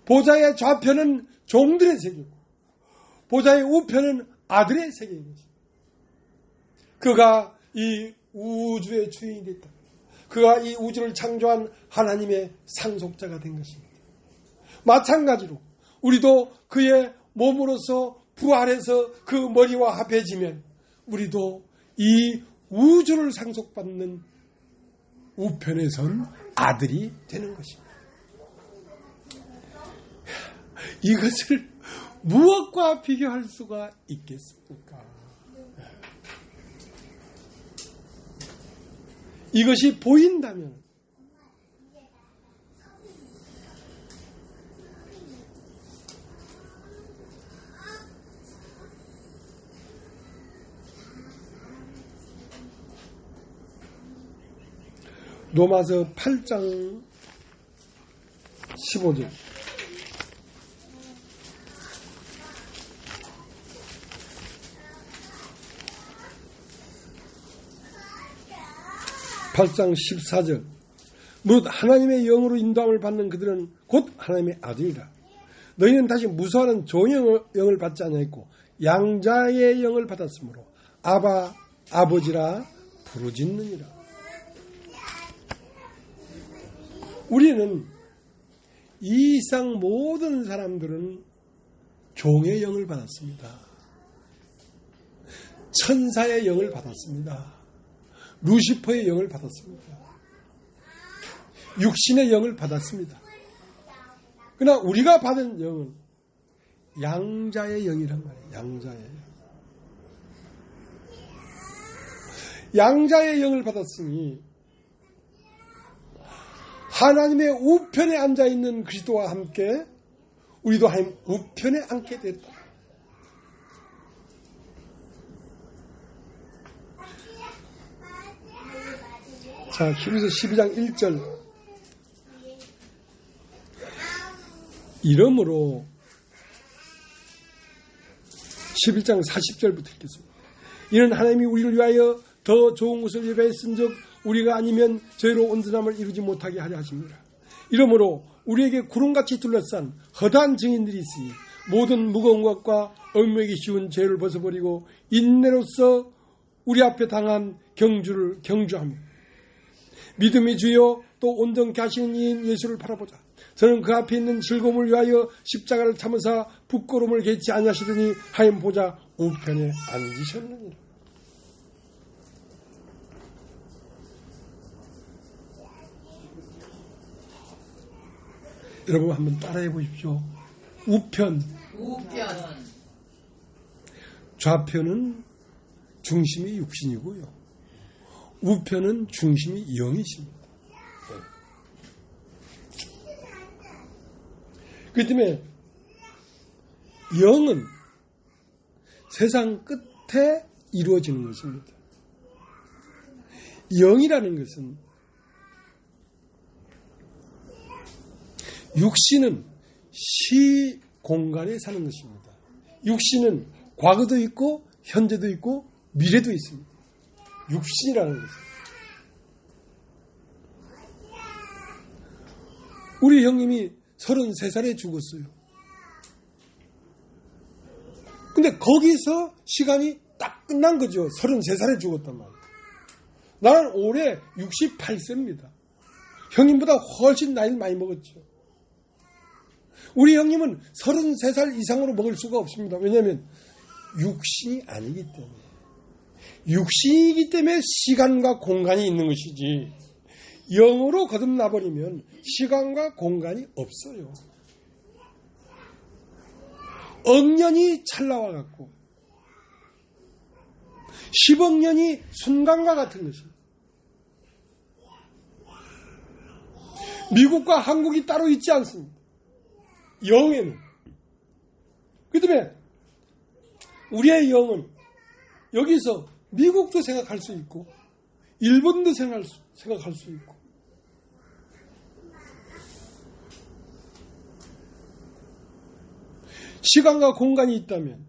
보좌의 좌편은 종들의 세계고 보좌의 우편은 아들의 세계인 것입니다. 그가 이 우주의 주인이 됐다. 그가 이 우주를 창조한 하나님의 상속자가 된 것입니다. 마찬가지로 우리도 그의 몸으로서 부활해서 그 머리와 합해지면 우리도 이 우주를 상속받는 우편에 선 아들이 되는 것입니다. 이것을 무엇과 비교할 수가 있겠습니까? 이것이 보인다면 로마서 8장 15절 (8장 14절) 무릇 하나님의 영으로 인도함을 받는 그들은 곧 하나님의 아들이라. 너희는 다시 무서워하는 종의 영을 받지 아니하였고 양자의 영을 받았으므로 아바 아버지라 부르짖느니라. 우리는 이 이상 모든 사람들은 종의 영을 받았습니다. 천사의 영을 받았습니다. 루시퍼의 영을 받았습니다. 육신의 영을 받았습니다. 그러나 우리가 받은 영은 양자의 영이란 말이에요. 양자의 영. 양자의 영을 받았으니 하나님의 우편에 앉아있는 그리스도와 함께 우리도 하나님 우편에 앉게 됐다. 자, 히브리서 12장 1절. 이러므로 11장 40절부터 읽겠습니다. 이는 하나님이 우리를 위하여 더 좋은 것을 예배했은즉 우리가 아니면 저희로 온전함을 이루지 못하게 하려 하십니다. 이러므로 우리에게 구름같이 둘러싼 허다한 증인들이 있으니 모든 무거운 것과 얽매이기 쉬운 죄를 벗어버리고 인내로서 우리 앞에 당한 경주를 경주하며 믿음이 주여 또 온전케 하시는 이인 예수를 바라보자. 저는 그 앞에 있는 즐거움을 위하여 십자가를 참으사 부끄러움을 개치 아니하시더니 하인 보자 우편에 앉으셨느니라. 여러분 한번 따라해 보십시오. 우편. 좌편은 중심이 육신이고요. 우편은 중심이 영이십니다. 그렇기 때문에 영은 세상 끝에 이루어지는 것입니다. 영이라는 것은 육신은 시 공간에 사는 것입니다. 육신은 과거도 있고 현재도 있고 미래도 있습니다. 육신이라는 것은 우리 형님이 33살에 죽었어요. 근데 거기서 시간이 딱 끝난 거죠. 33살에 죽었단 말이에요. 나는 올해 68세입니다. 형님보다 훨씬 나이를 많이 먹었죠. 우리 형님은 33살 이상으로 먹을 수가 없습니다. 왜냐하면 육신이 아니기 때문에. 육신이기 때문에 시간과 공간이 있는 것이지 영으로 거듭나버리면 시간과 공간이 없어요. 억년이 찰나와 같고 10억 년이 순간과 같은 것입니다. 미국과 한국이 따로 있지 않습니다. 영에는. 그렇기 때문에 우리의 영은 여기서 미국도 생각할 수 있고 일본도 생각할 수 있고 시간과 공간이 있다면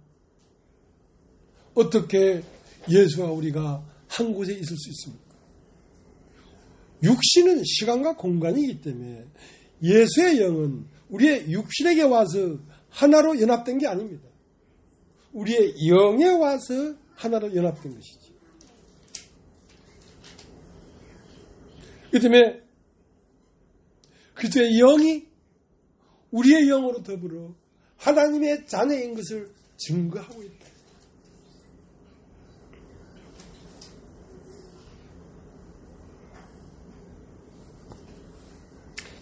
어떻게 예수와 우리가 한 곳에 있을 수 있습니까? 육신은 시간과 공간이기 때문에 예수의 영은 우리의 육신에게 와서 하나로 연합된 게 아닙니다. 우리의 영에 와서 하나로 연합된 것이지. 그 때문에 그리스도의 영이 우리의 영으로 더불어 하나님의 자녀인 것을 증거하고 있다.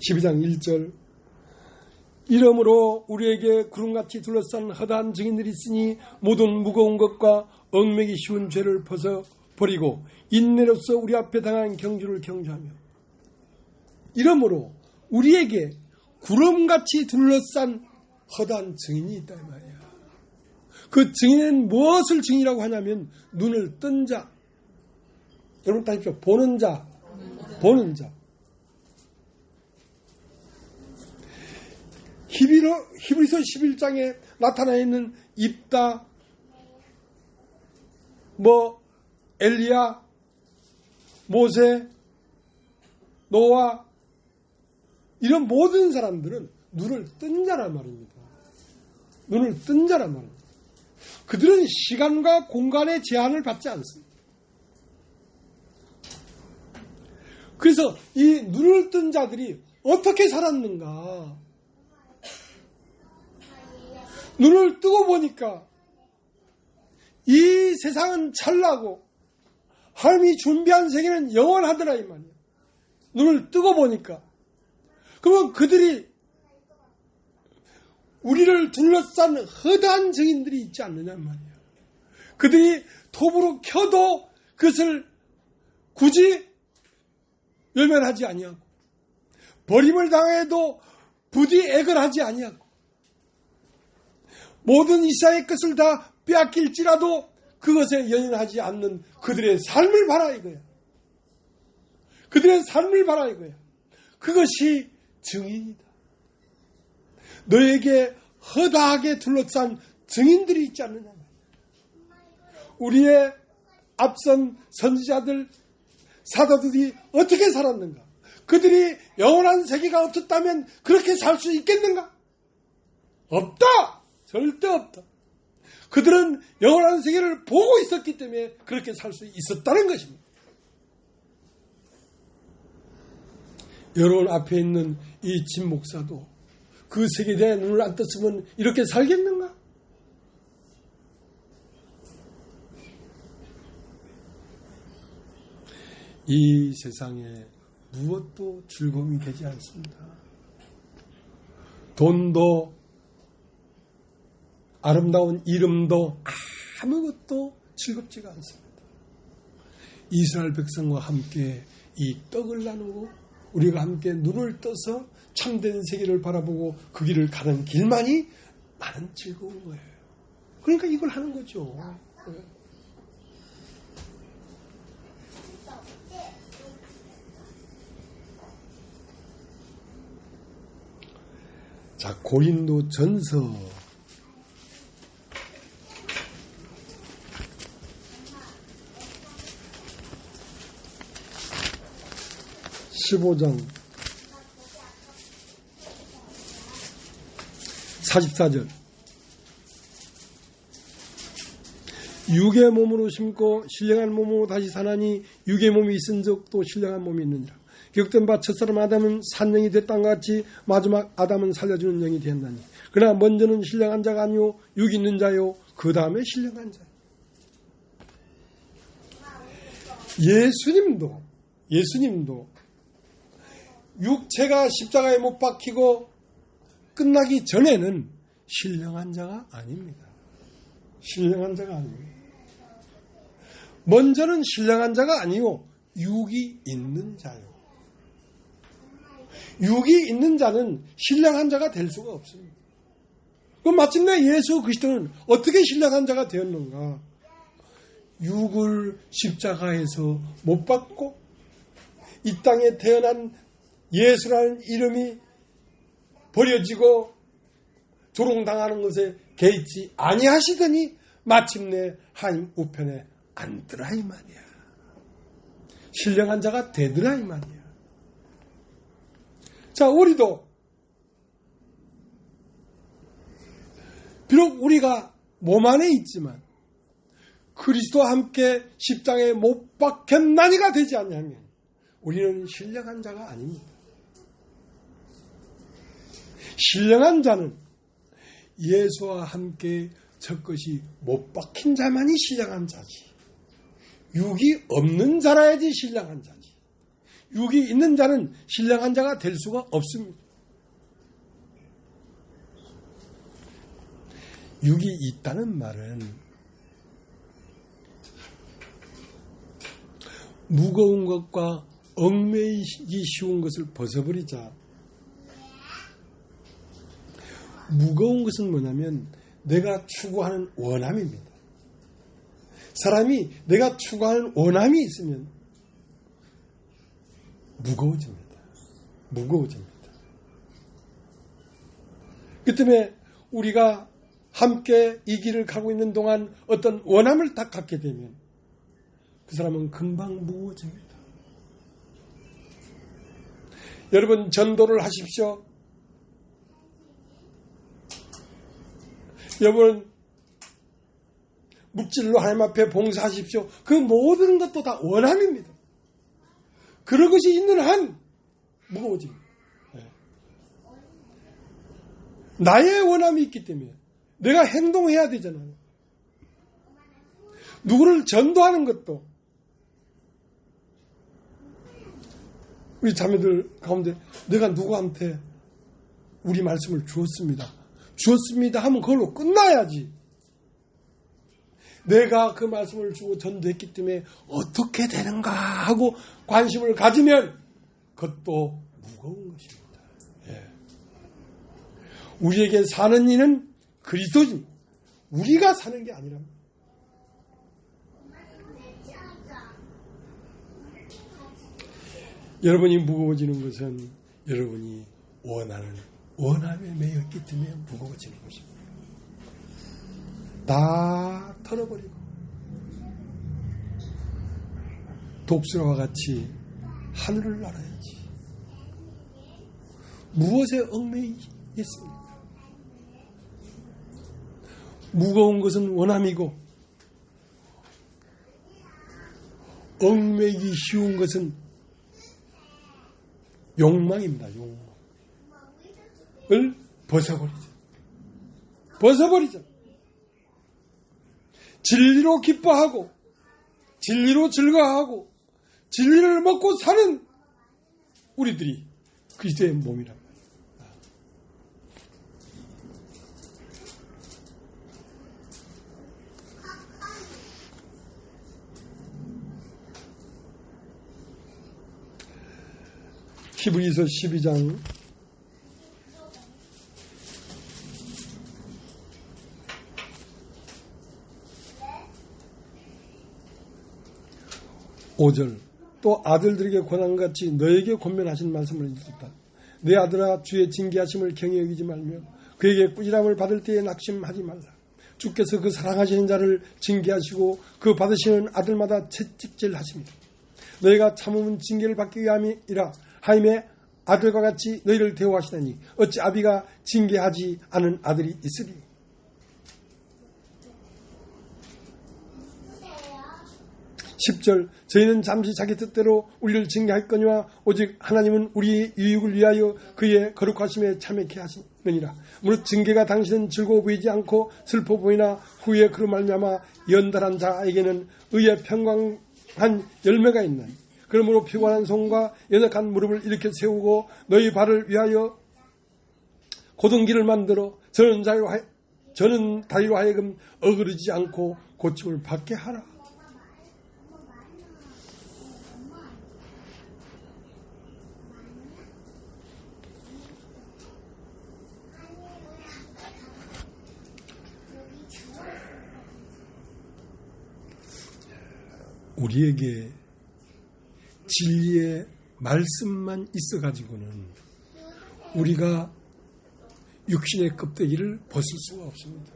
(12장 1절) 이러므로 우리에게 구름같이 둘러싼 허다한 증인들이 있으니 모든 무거운 것과 얽매기 쉬운 죄를 벗어버리고 인내로서 우리 앞에 당한 경주를 경주하며. 이러므로 우리에게 구름같이 둘러싼 허다한 증인이 있다 이 말이야. 그 증인은 무엇을 증인이라고 하냐면 눈을 뜬 자. 여러분 따십시오. 보는 자. 보는 자. 히브리서 11장에 나타나 있는 입다, 엘리야, 모세, 노아 이런 모든 사람들은 눈을 뜬 자란 말입니다. 눈을 뜬 자란 말입니다. 그들은 시간과 공간의 제한을 받지 않습니다. 그래서 이 눈을 뜬 자들이 어떻게 살았는가? 눈을 뜨고 보니까 이 세상은 찰나고 하나님이 준비한 세계는 영원하더라 이 말이에요. 눈을 뜨고 보니까. 그러면 그들이 우리를 둘러싼 허다한 증인들이 있지 않느냐 말이에요. 그들이 톱으로 켜도 그것을 굳이 외면하지 아니하고 버림을 당해도 부디 애걸하지 아니하고 모든 이스라엘 것을 다 빼앗길지라도 그것에 연연하지 않는 그들의 삶을 봐라 이거야. 그들의 삶을 봐라 이거야. 그것이 증인이다. 너에게 허다하게 둘러싼 증인들이 있지 않느냐. 우리의 앞선 선지자들, 사도들이 어떻게 살았는가? 그들이 영원한 세계가 없었다면 그렇게 살 수 있겠는가? 없다! 절대 없다. 그들은 영원한 세계를 보고 있었기 때문에 그렇게 살 수 있었다는 것입니다. 여러분 앞에 있는 이 진 목사도 그 세계에 대해 눈을 안 떴으면 이렇게 살겠는가? 이 세상에 무엇도 즐거움이 되지 않습니다. 돈도 아름다운 이름도 아무것도 즐겁지가 않습니다. 이스라엘 백성과 함께 이 떡을 나누고 우리가 함께 눈을 떠서 참된 세계를 바라보고 그 길을 가는 길만이 나는 즐거운 거예요. 그러니까 이걸 하는 거죠. 자, 고린도 전서 15장 44절 육의 몸으로 심고 신령한 몸으로 다시 사나니 육의 몸이 있은 적도 신령한 몸이 있느니라. 기록된 바 첫사람 아담은 산영이 됐던 것 같이 마지막 아담은 살려주는 영이 되었나니 그러나 먼저는 신령한 자가 아니요 육 있는 자요 그 다음에 신령한 자. 예수님도 육체가 십자가에 못 박히고 끝나기 전에는 신령한 자가 아닙니다. 신령한 자가 아닙니다. 먼저는 신령한 자가 아니요 육이 있는 자요. 육이 있는 자는 신령한 자가 될 수가 없습니다. 그럼 마침내 예수 그리스도는 어떻게 신령한 자가 되었는가? 육을 십자가에서 못 박고 이 땅에 태어난 예수라는 이름이 버려지고 조롱당하는 것에 개의치 아니하시더니 마침내 하나님 우편에 앉더라 이 말이야. 신령한 자가 되더라 이 말이야. 자, 우리도 비록 우리가 몸 안에 있지만 그리스도와 함께 십장에 못 박혔나니가 되지 않냐면 우리는 신령한 자가 아닙니다. 신령한 자는 예수와 함께 젖것이 못 박힌 자만이 신령한 자지. 육이 없는 자라야지 신령한 자지. 육이 있는 자는 신령한 자가 될 수가 없습니다. 육이 있다는 말은 무거운 것과 얽매이기 쉬운 것을 벗어버리자. 무거운 것은 뭐냐면 내가 추구하는 원함입니다. 사람이 내가 추구하는 원함이 있으면 무거워집니다. 그 때문에 우리가 함께 이 길을 가고 있는 동안 어떤 원함을 딱 갖게 되면 그 사람은 금방 무거워집니다. 여러분 전도를 하십시오. 여러분 묵질로 하나님 앞에 봉사하십시오. 그 모든 것도 다 원함입니다. 그런 것이 있는 한 무거워집니다. 나의 원함이 있기 때문에 내가 행동해야 되잖아요. 누구를 전도하는 것도 우리 자매들 가운데 내가 누구한테 우리 말씀을 주었습니다 하면 그걸로 끝나야지. 내가 그 말씀을 주고 전도했기 때문에 어떻게 되는가 하고 관심을 가지면 그것도 무거운 것입니다. 우리에게 사는 이는 그리스도입니다. 우리가 사는 게 아니랍니다. 여러분이 무거워지는 것은 여러분이 원하는 원함에 매였기 때문에 무거워지는 것입니다. 다 털어버리고 독수리와 같이 하늘을 날아야지. 무엇에 얽매이겠습니까? 무거운 것은 원함이고 얽매이기 쉬운 것은 욕망입니다. 욕망을 벗어버리자. 진리로 기뻐하고 진리로 즐거워하고 진리를 먹고 사는 우리들이 그리스도의 몸이란 말이에요. 히브리서 12장 5절 또 아들들에게 권한같이 너에게 권면하신 말씀을 읽었다. 내 아들아 주의 징계하심을 경히 여기지 말며 그에게 꾸지람을 받을 때에 낙심하지 말라. 주께서 그 사랑하시는 자를 징계하시고 그 받으시는 아들마다 채찍질하십니다. 너희가 참으면 징계를 받기 위함이라 하임에 아들과 같이 너희를 대우하시다니 어찌 아비가 징계하지 않은 아들이 있으리. 10절 저희는 잠시 자기 뜻대로 우리를 징계할거니와 오직 하나님은 우리의 유익을 위하여 그의 거룩하심에 참여케 하시느니라. 무릇 징계가 당신은 즐거워 보이지 않고 슬퍼 보이나 후에 그로 말미암아 연달한 자에게는 의의 평강한 열매가 있나니 그러므로 피곤한 손과 연약한 무릎을 일으켜 세우고 너희 발을 위하여 고등기를 만들어 저는 다리로 하여금 어그러지지 않고 고침을 받게 하라. 우리에게 진리의 말씀만 있어가지고는 우리가 육신의 껍데기를 벗을 수가 없습니다.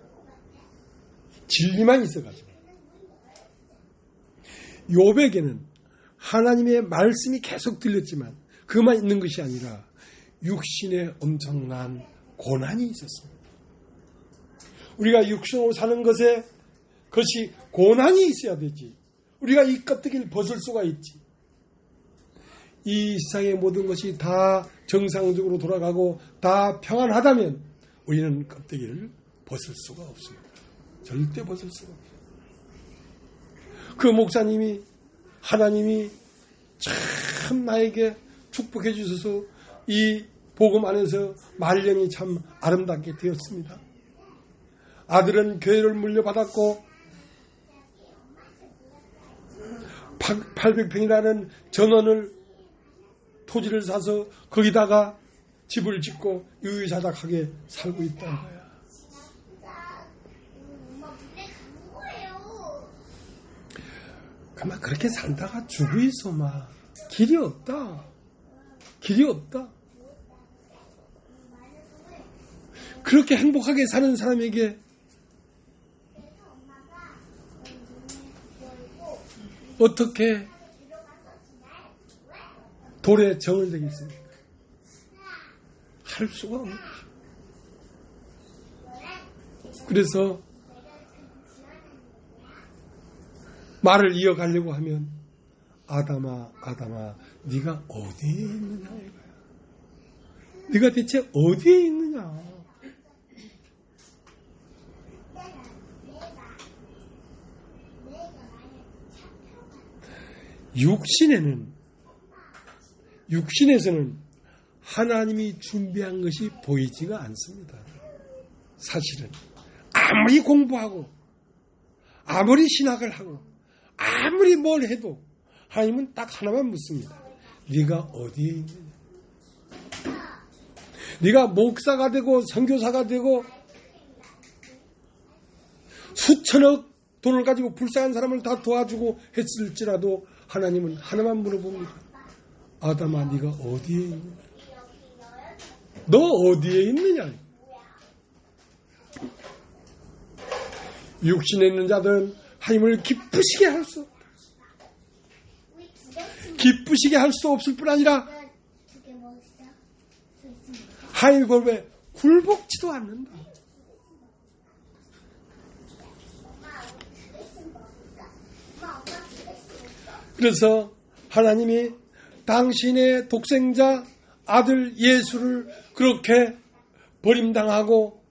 진리만 있어가지고. 욥에게는 하나님의 말씀이 계속 들렸지만 그만 있는 것이 아니라 육신의 엄청난 고난이 있었습니다. 우리가 육신으로 사는 것에 그것이 고난이 있어야 되지. 우리가 이 껍데기를 벗을 수가 있지. 이 세상의 모든 것이 다 정상적으로 돌아가고 다 평안하다면 우리는 껍데기를 벗을 수가 없습니다. 절대 벗을 수가 없어요. 그 목사님이 하나님이 참 나에게 축복해 주셔서 이 복음 안에서 말년이 참 아름답게 되었습니다. 아들은 교회를 물려받았고 800평이라는 전원을 토지를 사서 거기다가 집을 짓고 유유자적하게 살고 있다는 거야. 그만 그렇게 살다가 죽고 있어 막 길이 없다. 길이 없다. 그렇게 행복하게 사는 사람에게 어떻게 돌에 정을 되겠습니까? 할 수가 없는 거죠. 그래서 말을 이어가려고 하면 아담아 아담아 네가 어디에 있느냐 이거야. 네가 대체 어디에 있느냐. 육신에서는 하나님이 준비한 것이 보이지가 않습니다. 사실은 아무리 공부하고 아무리 신학을 하고 아무리 뭘 해도 하나님은 딱 하나만 묻습니다. 네가 어디에 있느냐. 네가 목사가 되고 선교사가 되고 수천억 돈을 가지고 불쌍한 사람을 다 도와주고 했을지라도 하나님은 하나만 물어봅니다. 아담아 네가 어디에 있느냐. 너 어디에 있느냐. 육신에 있는 자들은 하나님을 기쁘시게 할 수 없다. 기쁘시게 할 수 없을 뿐 아니라 하나님의 법에 굴복지도 않는다. 그래서 하나님이 당신의 독생자 아들 예수를 그렇게 버림당하고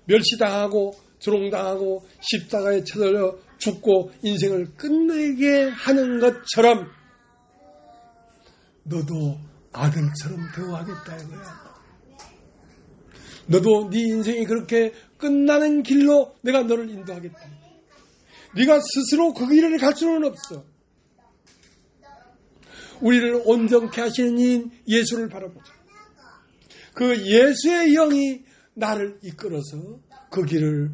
멸시당하고 조롱당하고 십자가에 쳐들려 죽고 인생을 끝내게 하는 것처럼 너도 아들처럼 되어야겠다 이거야. 너도 네 인생이 그렇게 끝나는 길로 내가 너를 인도하겠다. 네가 스스로 그 길을 갈 수는 없어. 우리를 온전케 하시는 이인 예수를 바라보자. 그 예수의 영이 나를 이끌어서 그 길을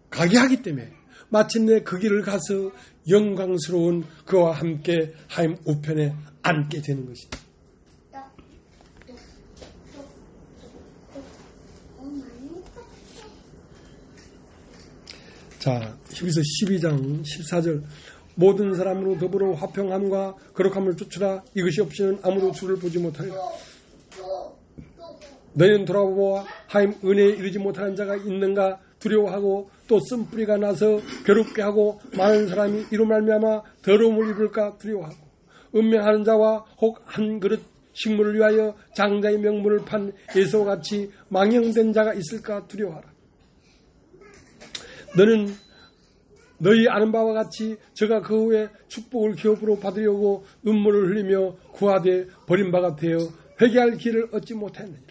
가게 하기 때문에 마침내 그 길을 가서 영광스러운 그와 함께 하나님 우편에 앉게 되는 것이다. 자, 히브리서 12장 14절 모든 사람으로 더불어 화평함과 거룩함을 쫓으라. 이것이 없이는 아무도 주를 보지 못하리라. 너희는 돌아보아 하나님 은혜에 이르지 못하는 자가 있는가 두려워하고 또 쓴뿌리가 나서 괴롭게 하고 많은 사람이 이로 말미암아 더러움을 입을까 두려워하고 음행하는 자와 혹 한 그릇 식물을 위하여 장자의 명분을 판 에서와 같이 망령된 자가 있을까 두려워하라. 너는 너희 아는 바와 같이 저가 그 후에 축복을 기업으로 받으려고 눈물을 흘리며 구하되 버린 바가 되어 회개할 길을 얻지 못했느니라.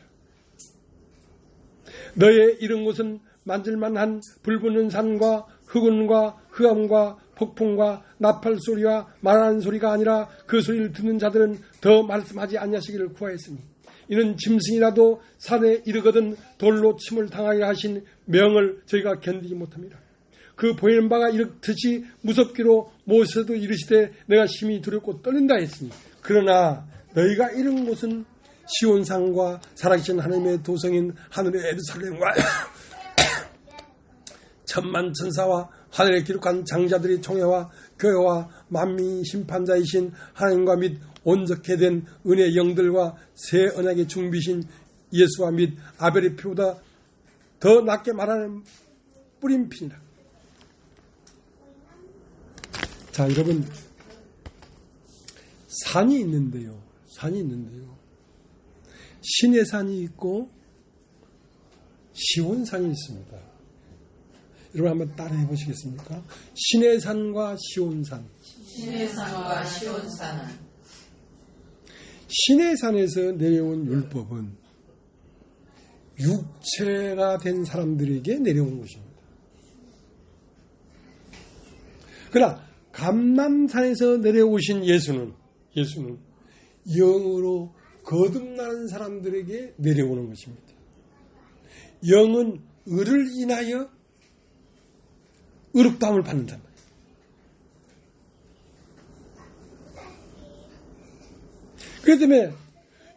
너의 이런 곳은 만질만한 불붙는 산과 흑운과 흑암과 폭풍과 나팔 소리와 말하는 소리가 아니라 그 소리를 듣는 자들은 더 말씀하지 아니하시기를 구하였으니 이는 짐승이라도 산에 이르거든 돌로 침을 당하게 하신 명을 저희가 견디지 못합니다. 그 보이는 바가 이렇듯이 무섭기로 모세도 이르시되 내가 심히 두렵고 떨린다 했으니 그러나 너희가 이른 곳은 시온산과 살아계신 하나님의 도성인 하늘의 예루살렘과 천만 천사와 하늘에 기록한 장자들의 총회와 교회와 만민 심판자이신 하나님과 및 온전케 된 은혜의 영들과 새 언약의 중비신 예수와 및 아벨의 피보다 더 낫게 말하는 뿌림피니라. 자, 여러분, 산이 있는데요. 신의 산이 있고 시온산이 있습니다. 여러분 한번 따라해 보시겠습니까? 신의 산과 시온산. 신의 산과 시온산은 신의 산에서 내려온 율법은 육체가 된 사람들에게 내려온 것입니다. 그러나 감람산에서 내려오신 예수는 영으로 거듭나는 사람들에게 내려오는 것입니다. 영은 의를 인하여 의롭다함을 받는단 말이에요. 그렇기 때문에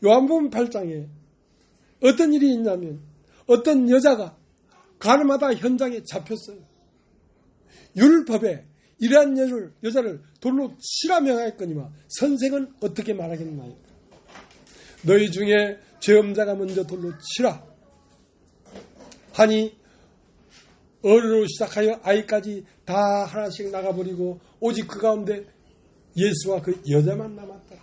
요한복음 8장에 어떤 일이 있냐면 어떤 여자가 가늠하다 현장에 잡혔어요. 율법에 이러한 여자를 돌로 치라 명하였거니와 선생은 어떻게 말하겠나이까. 너희 중에 죄업자가 먼저 돌로 치라 하니 어른으로 시작하여 아이까지 다 하나씩 나가버리고 오직 그 가운데 예수와 그 여자만 남았다.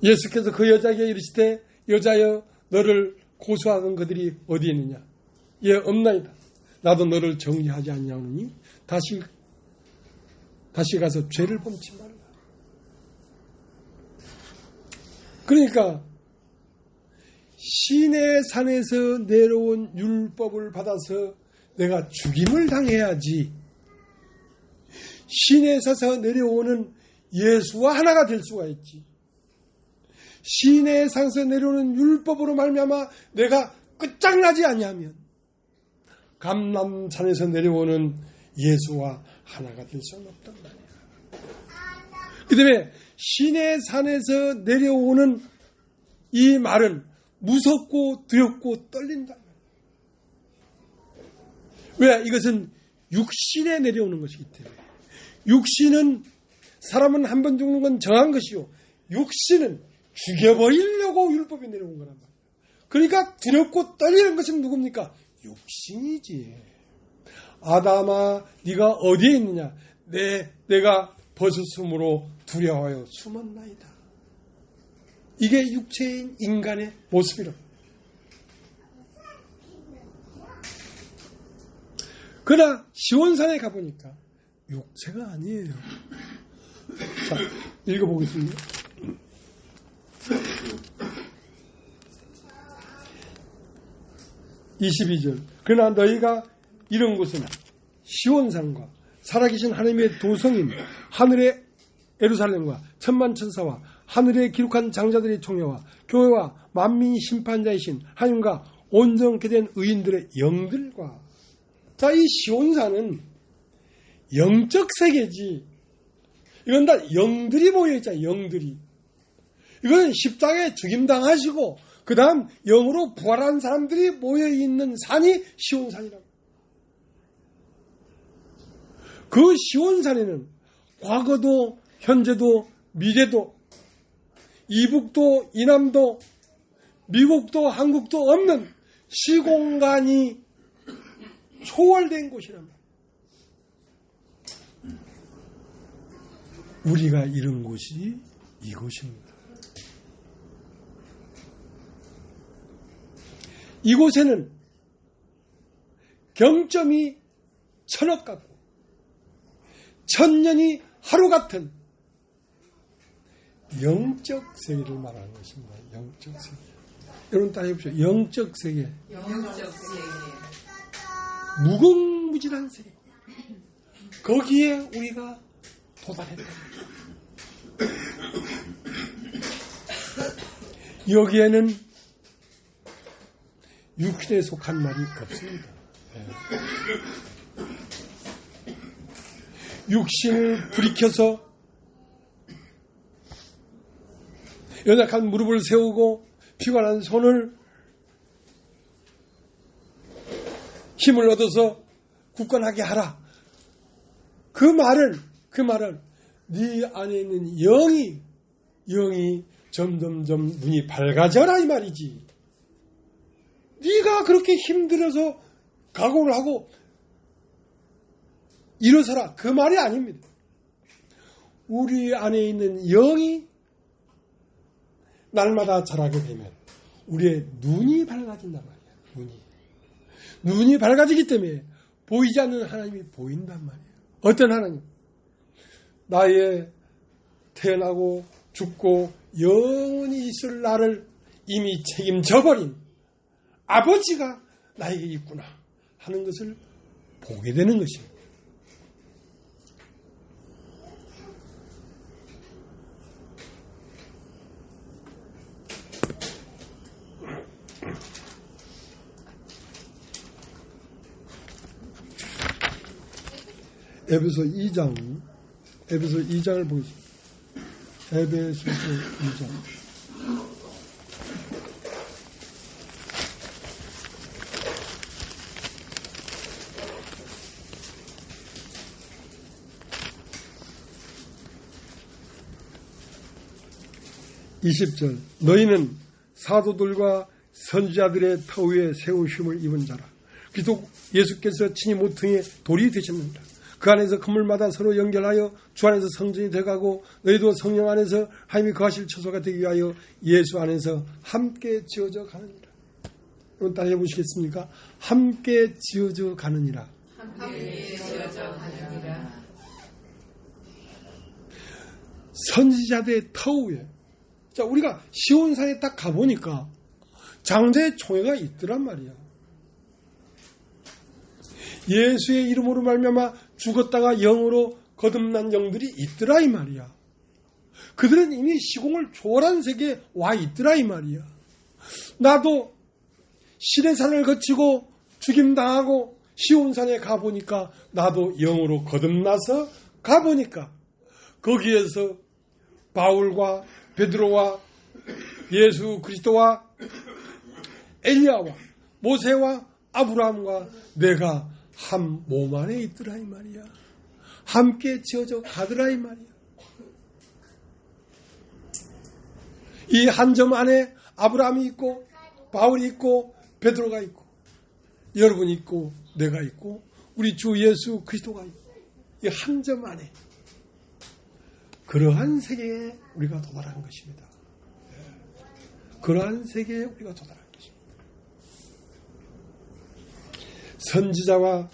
예수께서 그 여자에게 이르시되 여자여 너를 고소하던 그들이 어디 있느냐. 예, 없나이다. 나도 너를 정죄하지 않냐오니 다시 가서 죄를 범치 말라. 그러니까 신의 산에서 내려온 율법을 받아서 내가 죽임을 당해야지 신의 산에서 내려오는 예수와 하나가 될 수가 있지. 신의 산에서 내려오는 율법으로 말미암아 내가 끝장나지 아니하면 감람산에서 내려오는 예수와 하나가 될 수는 없단 말이야. 그 때문에 신의 산에서 내려오는 이 말은 무섭고 두렵고 떨린다. 왜? 이것은 육신에 내려오는 것이기 때문에. 육신은 사람은 한 번 죽는 건 정한 것이요. 육신은 죽여버리려고 율법이 내려온 거란 말이야. 그러니까 두렵고 떨리는 것은 누굽니까? 육신이지. 아담아 네가 어디에 있느냐. 내가 벗었으므로 두려워하여 숨었나이다. 이게 육체인 인간의 모습이라고. 그러나 시온산에 가보니까 육체가 아니에요. 자, 읽어보겠습니다. 22절. 그러나 너희가 이런 곳은 시온산과 살아계신 하나님의 도성인 하늘의 예루살렘과 천만천사와 하늘에 기록한 장자들의 총회와 교회와 만민이 심판자이신 하나님과 온전케 된 의인들의 영들과. 자, 이 시온산은 영적 세계지. 이건 다 영들이 모여있잖아요. 영들이. 이건 십자가에 죽임당하시고 그 다음 영으로 부활한 사람들이 모여있는 산이 시온산이라고. 그 시온산에는 과거도 현재도 미래도 이북도 이남도 미국도 한국도 없는 시공간이 초월된 곳이란 말이에요. 우리가 이런 곳이 이곳입니다. 이곳에는 경점이 1000억 같고 1000년이 하루 같은 영적 세계를 말하는 것입니다. 영적 세계. 여러분 따라해 보십시오. 영적 세계. 영적 세계. 무궁무진한 세계. 거기에 우리가 도달했다. 여기에는 육신에 속한 말이 없습니다. 육신을 부리켜서 연약한 무릎을 세우고 피곤한 손을 힘을 얻어서 굳건하게 하라. 그 말은 네 안에 있는 영이 점점점 눈이 밝아져라 이 말이지. 네가 그렇게 힘들어서 각오를 하고 일어서라. 그 말이 아닙니다. 우리 안에 있는 영이 날마다 자라게 되면 우리의 눈이 밝아진단 말이에요. 눈이 밝아지기 때문에 보이지 않는 하나님이 보인단 말이에요. 어떤 하나님? 나의 태어나고 죽고 영원히 있을 나를 이미 책임져버린 아버지가 나에게 있구나 하는 것을 보게 되는 것입니다. 에베소 2장을 보겠습니다. 에베소서 2장. (20절) 너희는 사도들과 선지자들의 터 위에 세우심을 입은 자라. 그리스도 예수께서 친히 모퉁이에 돌이 되셨느니라. 그 안에서 건물마다 서로 연결하여 주 안에서 성전이 되어가고 너희도 성령 안에서 하나님이 거하실 처소가 되기 위하여 예수 안에서 함께 지어져 가느니라. 이건 따라 해보시겠습니까? 함께 지어져 가느니라. 함께 지어져 가느니라. 선지자들의 터 위에. 자, 우리가 시온산에 딱 가보니까 장자의 총회가 있더란 말이야. 예수의 이름으로 말미암아 죽었다가 영으로 거듭난 영들이 있더라 이 말이야. 그들은 이미 시공을 초월한 세계에 와 있더라 이 말이야. 나도 시내산을 거치고 죽임당하고 시온산에 가보니까 나도 영으로 거듭나서 가보니까 거기에서 바울과 베드로와 예수 그리스도와 엘리야와 모세와 아브라함과 내가 한 몸 안에 있더라 이 말이야. 함께 지어져 가더라 이 말이야. 이 한 점 안에 아브라함이 있고 바울이 있고 베드로가 있고 여러분이 있고 내가 있고 우리 주 예수 그리스도가 있고 이 한 점 안에 그러한 세계에 우리가 도달한 것입니다. 그러한 세계에 우리가 도달한 것입니다. 선지자와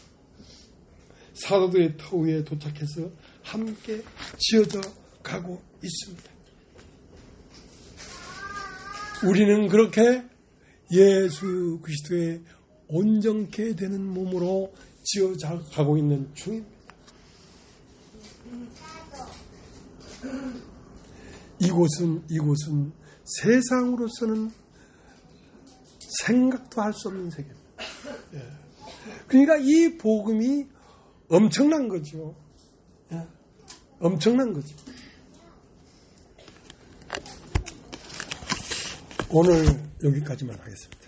사도들의 터 위에 도착해서 함께 지어져 가고 있습니다. 우리는 그렇게 예수 그리스도의 온전케 되는 몸으로 지어져 가고 있는 중입니다. 이곳은 세상으로서는 생각도 할 수 없는 세계입니다. 그러니까 이 복음이 엄청난 거죠. 엄청난 거죠. 오늘 여기까지만 하겠습니다.